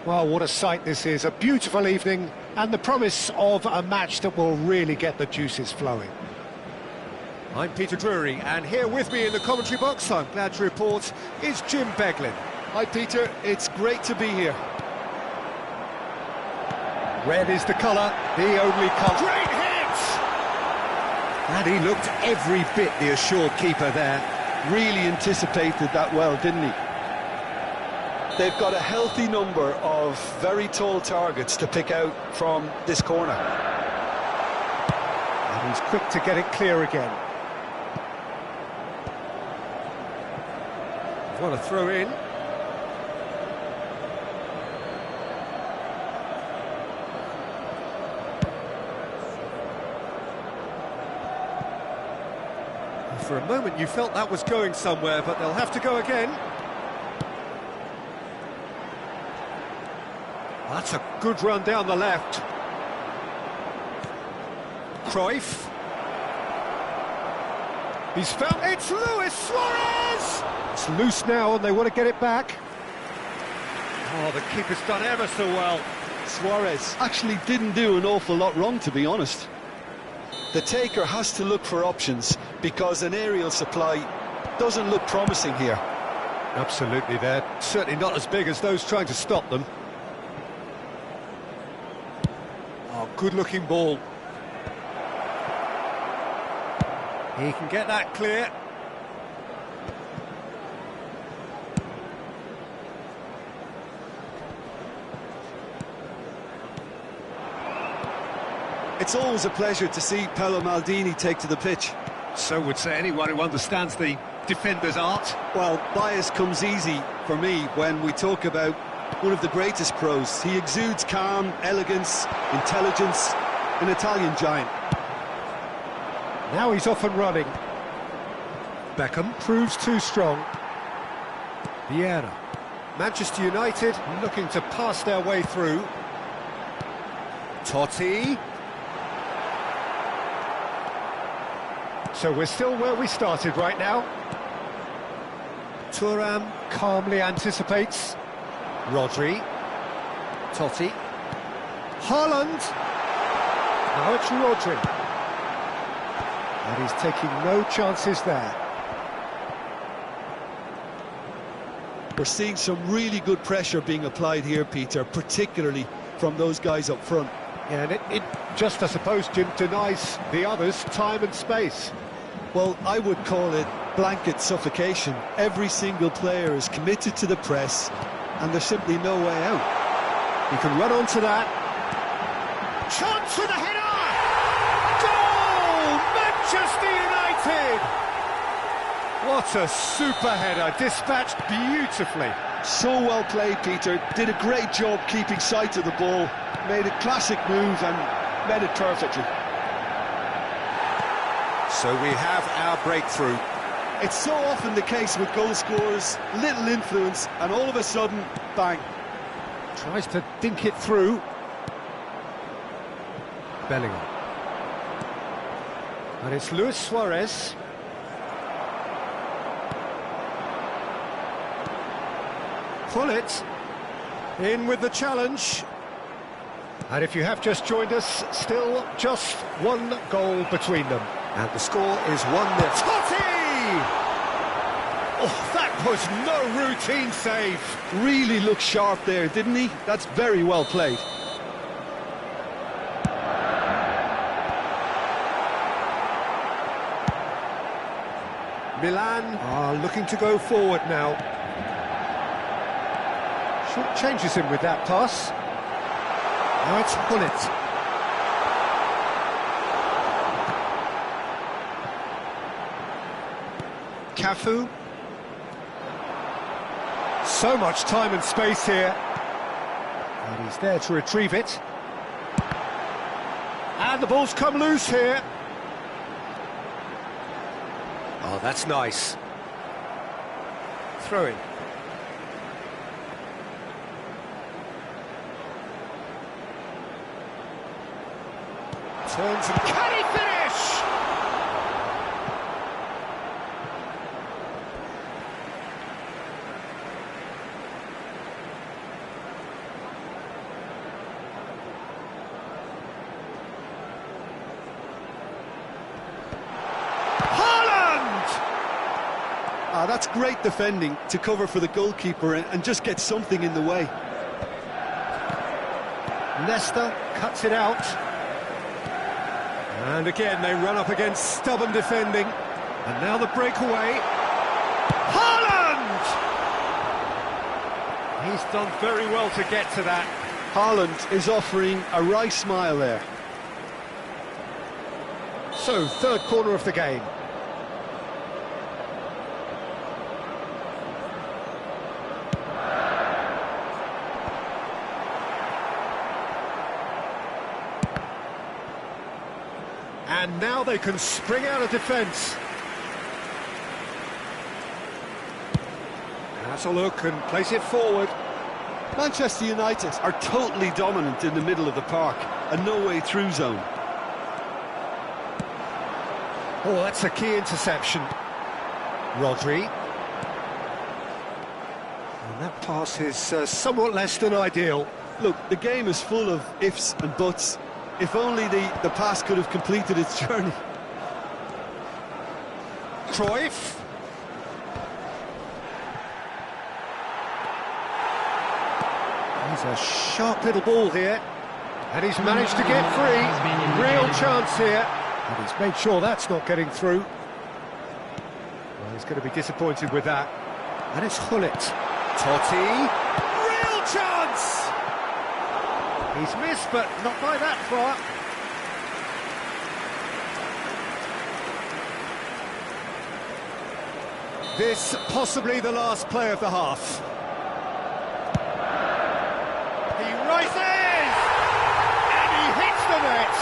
Speaker 5: Well, what a sight this is. A beautiful evening and the promise of a match that will really get the juices flowing.
Speaker 1: I'm Peter Drury, and here with me in the commentary box, I'm glad to report, is Jim Beglin.
Speaker 2: Hi, Peter. It's great to be here.
Speaker 1: Red is the colour, the only colour. Great hit! And he looked every bit the assured keeper there.
Speaker 2: Really anticipated that well, didn't he? They've got a healthy number of very tall targets to pick out from this corner.
Speaker 5: And he's quick to get it clear again.
Speaker 1: What a throw in. For a moment you felt that was going somewhere, but they'll have to go again. That's a good run down the left. Cruyff. He's found... It's Luis Suarez! It's loose now and they want to get it back. Oh, the keeper's done ever so well.
Speaker 2: Suarez actually didn't do an awful lot wrong, to be honest. The taker has to look for options because an aerial supply doesn't look promising here.
Speaker 1: Absolutely, they're certainly not as big as those trying to stop them. Oh, good-looking ball. He can get that clear.
Speaker 2: It's always a pleasure to see Paolo Maldini take to the pitch.
Speaker 1: So would say anyone who understands the defender's art.
Speaker 2: Well, bias comes easy for me when we talk about one of the greatest pros. He exudes calm, elegance, intelligence, an Italian giant.
Speaker 1: Now he's off and running. Beckham proves too strong. Vieira. Manchester United looking to pass their way through. Totti. So we're still where we started right now. Thuram calmly anticipates. Rodri. Totti. Haaland. Now it's Rodri. And he's taking no chances there.
Speaker 2: We're seeing some really good pressure being applied here, Peter, particularly from those guys up front.
Speaker 1: Yeah, and it just, I suppose, Jim, denies the others time and space.
Speaker 2: Well, I would call it blanket suffocation. Every single player is committed to the press, and there's simply no way out.
Speaker 1: He can run onto that. Chance for the header! Goal! Manchester United! What a super header, dispatched beautifully.
Speaker 2: So well played, Peter. Did a great job keeping sight of the ball. Made a classic move and made it perfectly.
Speaker 1: So we have our breakthrough.
Speaker 2: It's so often the case with goal scorers, little influence, and all of a sudden, bang.
Speaker 1: Tries to dink it through. Bellingham. And it's Luis Suarez. Pullet in with the challenge. And if you have just joined us, still just one goal between them. And the score is 1-0. Totti! Oh, that was no routine save.
Speaker 2: Really looked sharp there, didn't he? That's very well played.
Speaker 1: Milan are looking to go forward now. Short changes him with that pass. Now it's Pullet. Cafu. So much time and space here. And he's there to retrieve it. And the ball's come loose here. Oh, that's nice. Throw in. Turns and can he finish?
Speaker 2: That's great defending to cover for the goalkeeper and just get something in the way.
Speaker 1: Leicester cuts it out. And again, they run up against stubborn defending. And now the breakaway. Haaland! He's done very well to get to that.
Speaker 2: Haaland is offering a wry smile there.
Speaker 1: So, third corner of the game. And now they can spring out of defence. That's a look and place it forward.
Speaker 2: Manchester United are totally dominant in the middle of the park, a no-way-through zone.
Speaker 1: Oh, that's a key interception. Rodri. And that pass is somewhat less than ideal.
Speaker 2: Look, the game is full of ifs and buts. If only the pass could have completed its journey.
Speaker 1: Cruyff. He's a sharp little ball here. And he's managed to get free. Real chance here. And he's made sure that's not getting through. Well, he's going to be disappointed with that. And it's Gullit. Totti. Real chance! He's missed, but not by that far. This possibly the last play of the half. He rises! And he hits the net!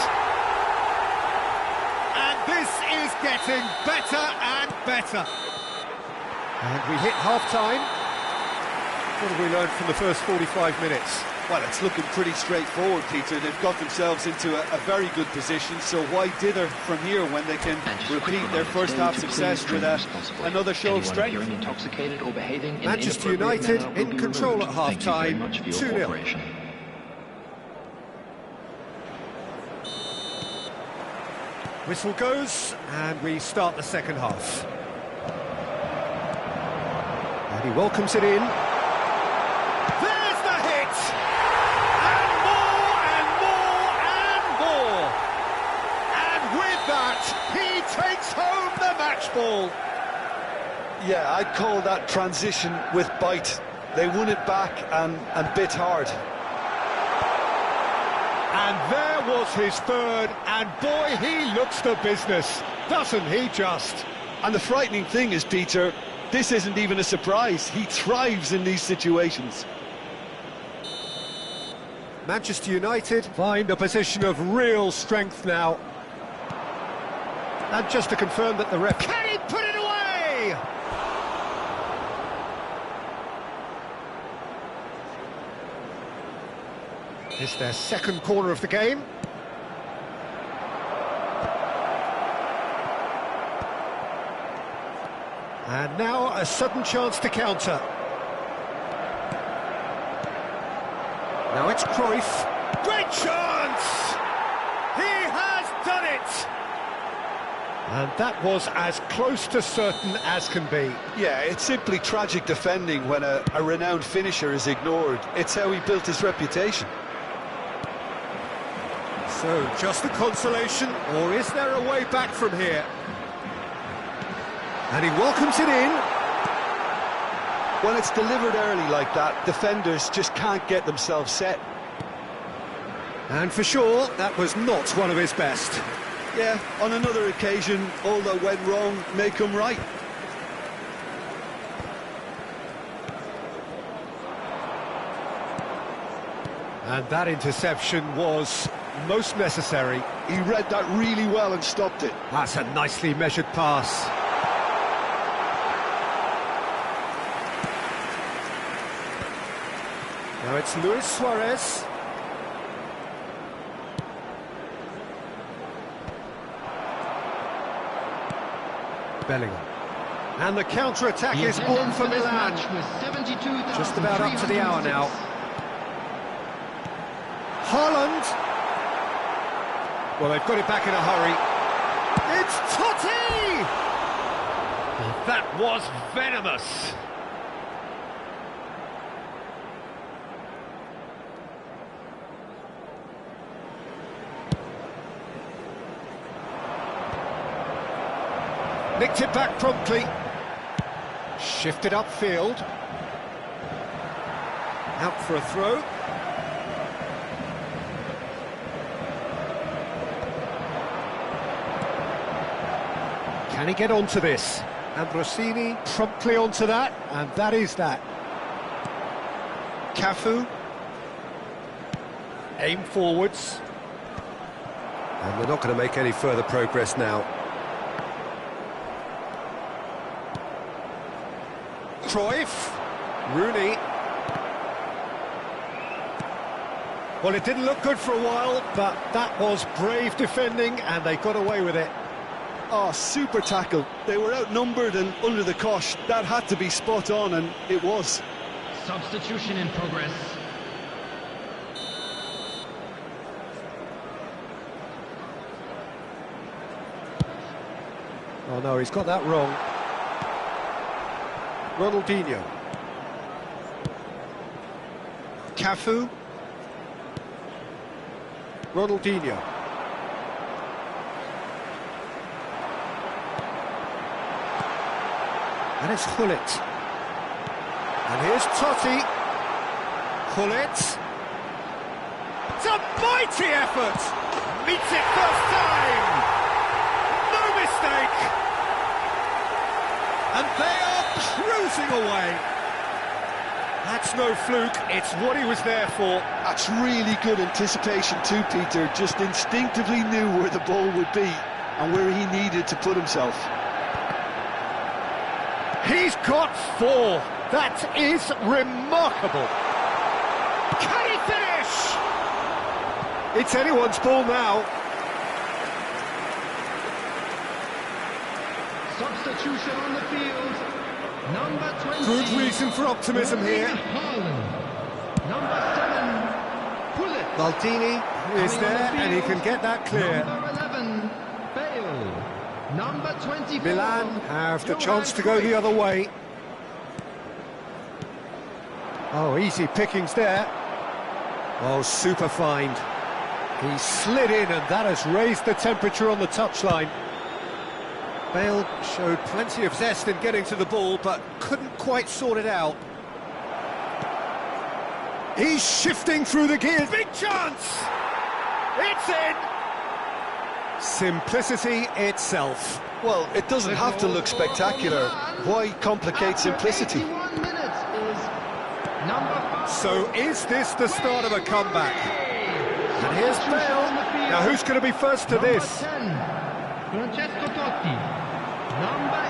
Speaker 1: And this is getting better and better. And we hit half-time. What have we learned from the first 45 minutes?
Speaker 2: Well, it's looking pretty straightforward, Peter. They've got themselves into a very good position, so why dither from here when they can repeat their first half success with another show of strength?
Speaker 1: Manchester United in control at half-time, 2-0. Whistle goes, and we start the second half. And he welcomes it in. There's the hit! And more, and more, and more! And with that, he takes home the match ball.
Speaker 2: Yeah, I'd call that transition with bite. They won it back and bit hard.
Speaker 1: And there was his third, and boy, he looks the business, doesn't he just?
Speaker 2: And the frightening thing is, Peter, this isn't even a surprise. He thrives in these situations.
Speaker 1: Manchester United find a position of real strength now. And just to confirm that the ref... Can he put it away? It's their second corner of the game. And now a sudden chance to counter. Now it's Cruyff. Great chance! He has done it! And that was as close to certain as can be.
Speaker 2: Yeah, it's simply tragic defending when a renowned finisher is ignored. It's how he built his reputation.
Speaker 1: So, just the consolation, or is there a way back from here? And he welcomes it in.
Speaker 2: When it's delivered early like that, defenders just can't get themselves set.
Speaker 1: And for sure, that was not one of his best.
Speaker 2: Yeah, on another occasion, all that went wrong may come right.
Speaker 1: And that interception was most necessary.
Speaker 2: He read that really well and stopped it.
Speaker 1: That's a nicely measured pass. Now it's Luis Suarez. Bellingham. And the counter-attack is on for Milan. Just about up to the hour now. Haaland. Well, they've got it back in a hurry. It's Totti! That was venomous. Nicked it back promptly. Shifted upfield. Out for a throw. Can he get onto this? Ambrosini promptly onto that, and that is that. Cafu. Aim forwards. And they're not going to make any further progress now. Cruyff. Rooney. Well, it didn't look good for a while, but that was brave defending, and they got away with it.
Speaker 2: Oh, super tackle. They were outnumbered and under the cosh. That had to be spot on, and it was.
Speaker 4: Substitution in progress.
Speaker 1: Oh no, he's got that wrong. Ronaldinho. Cafu. Ronaldinho. And it's Gullit. And here's Totti. Gullit. It's a mighty effort! Meets it first time! No mistake! And they are cruising away. That's no fluke, it's what he was there for.
Speaker 2: That's really good anticipation too, Peter. Just instinctively knew where the ball would be and where he needed to put himself.
Speaker 1: He's got 4. That is remarkable. Can he finish? It's anyone's ball now.
Speaker 4: Substitution on the field. Number 20.
Speaker 1: Good reason for optimism here.
Speaker 4: Haaland. Number 7. Gullit.
Speaker 1: Maldini is
Speaker 4: Coming on
Speaker 1: there
Speaker 4: the
Speaker 1: and he
Speaker 4: field.
Speaker 1: can get that clear.
Speaker 4: Number 11. Bale. Number 24.
Speaker 1: Milan have the
Speaker 4: Johan
Speaker 1: chance to go the
Speaker 4: Cruyff.
Speaker 1: other way. Oh, easy pickings there. Oh, super find. He slid in and that has raised the temperature on the touchline. Bale showed plenty of zest in getting to the ball, but couldn't quite sort it out. He's shifting through the gears. Big chance! It's in! Simplicity itself.
Speaker 2: Well, it doesn't have to look spectacular. Why complicate simplicity?
Speaker 4: 81 minutes is number 5.
Speaker 1: So is this the start of a comeback? And here's Bale. Now who's going to be first to
Speaker 4: Number
Speaker 1: this?
Speaker 4: 10. Francesco Totti. Number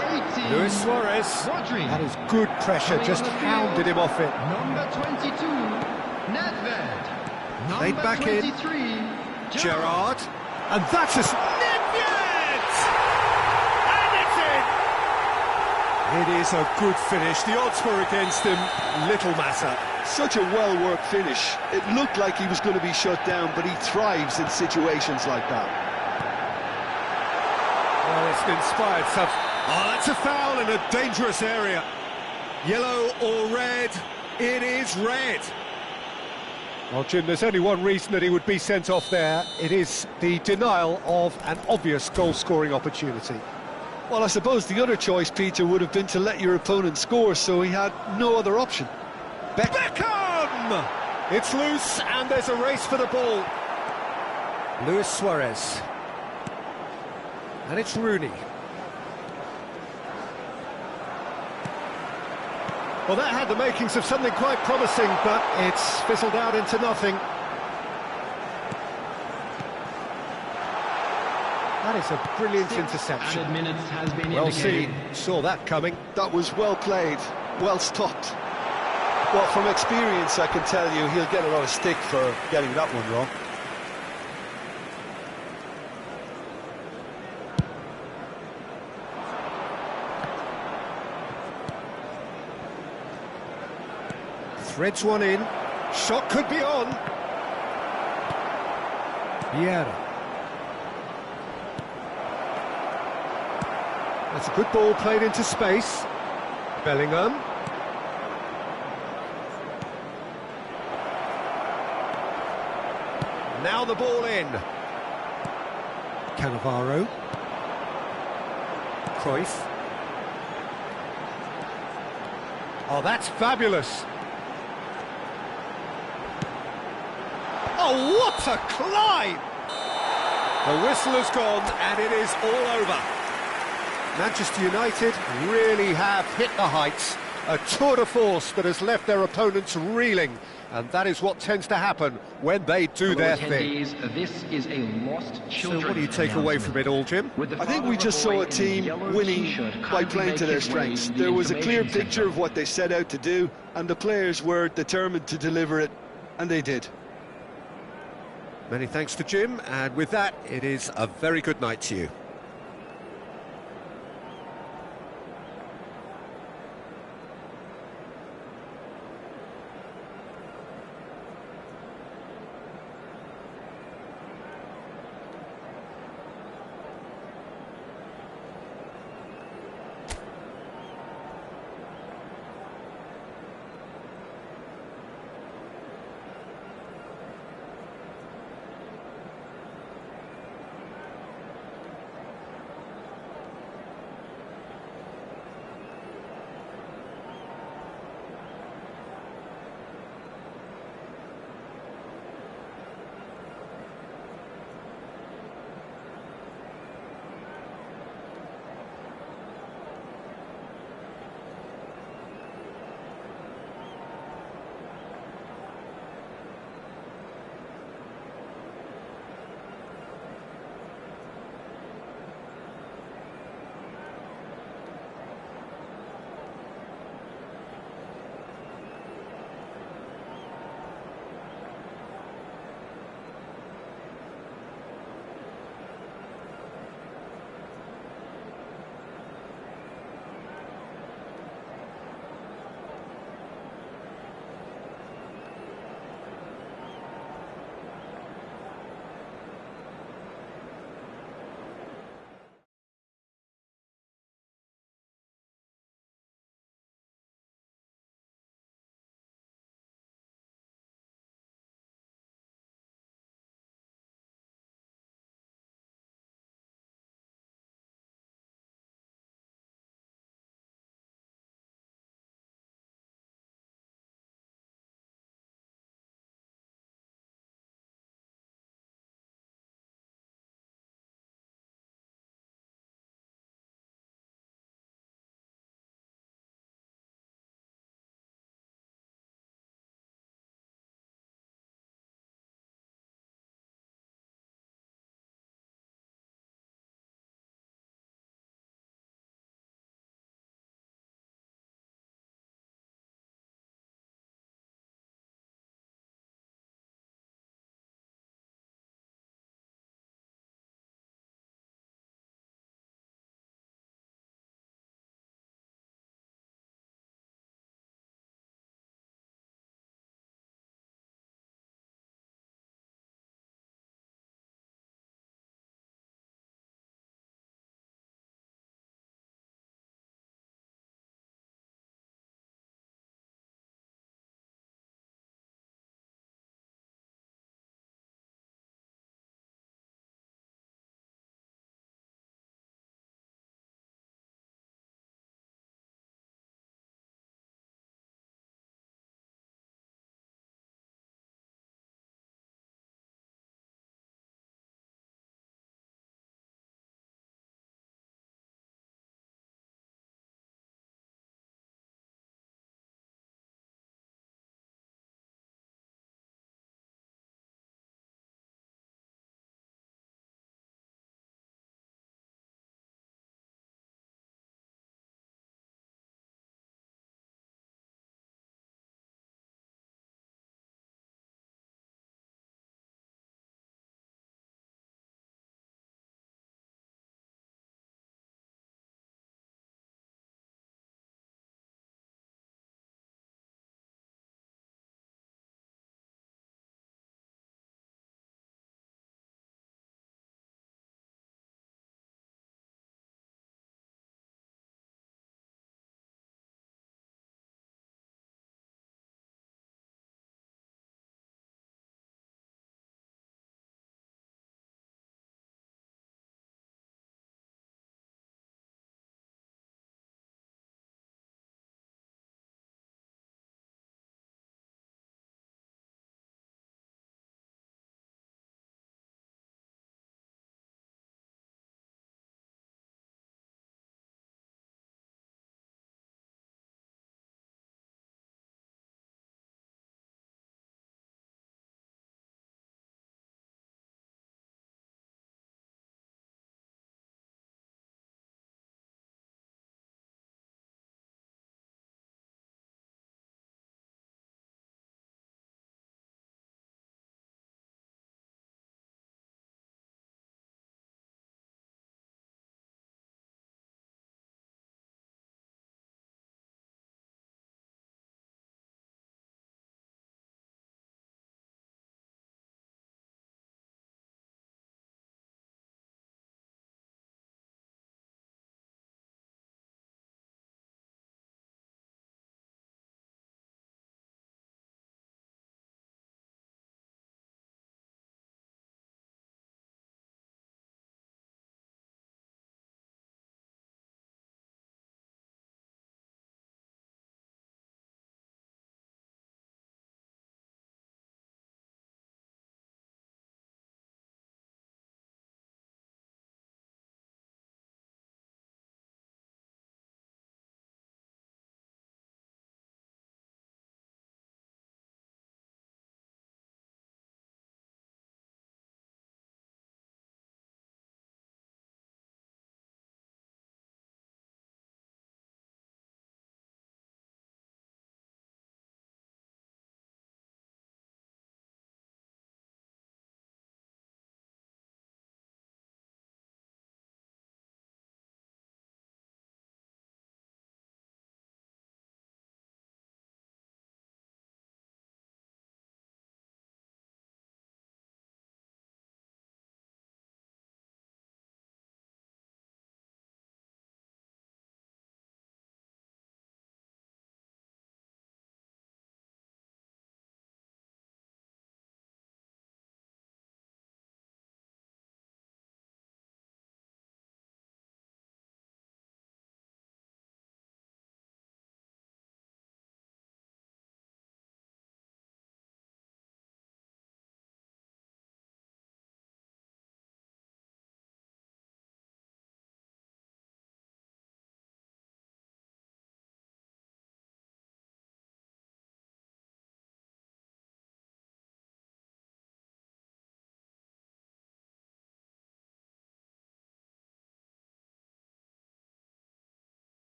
Speaker 4: 18.
Speaker 1: Luis Suarez.
Speaker 4: Rodri.
Speaker 1: That is good pressure,
Speaker 4: Coming
Speaker 1: just
Speaker 4: on the field.
Speaker 1: hounded him off it.
Speaker 4: Number 22. Nedved.
Speaker 1: Played
Speaker 4: Number
Speaker 1: back in.
Speaker 4: 23.
Speaker 1: Gerrard. And that's a... Nedved! And it's in! It is a good finish. The odds were against him. Little matter.
Speaker 2: Such a well-worked finish. It looked like he was going to be shut down, but he thrives in situations like that.
Speaker 1: Well, it's an inspired sub. Oh, that's a foul in a dangerous area. Yellow or red? It is red. Well, Jim, there's only one reason that he would be sent off there. It is the denial of an obvious goal-scoring opportunity.
Speaker 2: Well, I suppose the other choice, Peter, would have been to let your opponent score, so he had no other option.
Speaker 1: Beckham! It's loose, and there's a race for the ball. Luis Suarez. And it's Rooney. Well, that had the makings of something quite promising, but it's fizzled out into nothing. That is a brilliant interception.
Speaker 4: Added minutes has been
Speaker 1: Well
Speaker 4: indicated.
Speaker 1: seen, saw that coming.
Speaker 2: That was well played, well stopped. Well, from experience, I can tell you he'll get a lot of stick for getting that one wrong.
Speaker 1: Threads one in. Shot could be on. Vieira. That's a good ball played into space. Bellingham. Now the ball in. Cannavaro. Cruyff. Oh, that's fabulous. Oh, what a climb! The whistle has gone and it is all over. Manchester United really have hit the heights. A tour de force that has left their opponents reeling. And that is what tends to happen when they do their thing.
Speaker 6: This is a lost
Speaker 1: So what do you take away from it all, Jim?
Speaker 2: I think we just saw a team winning by playing to their strengths. There was a clear picture of what they set out to do, and the players were determined to deliver it, and they did.
Speaker 1: Many thanks to Jim, and with that, it is a very good night to you.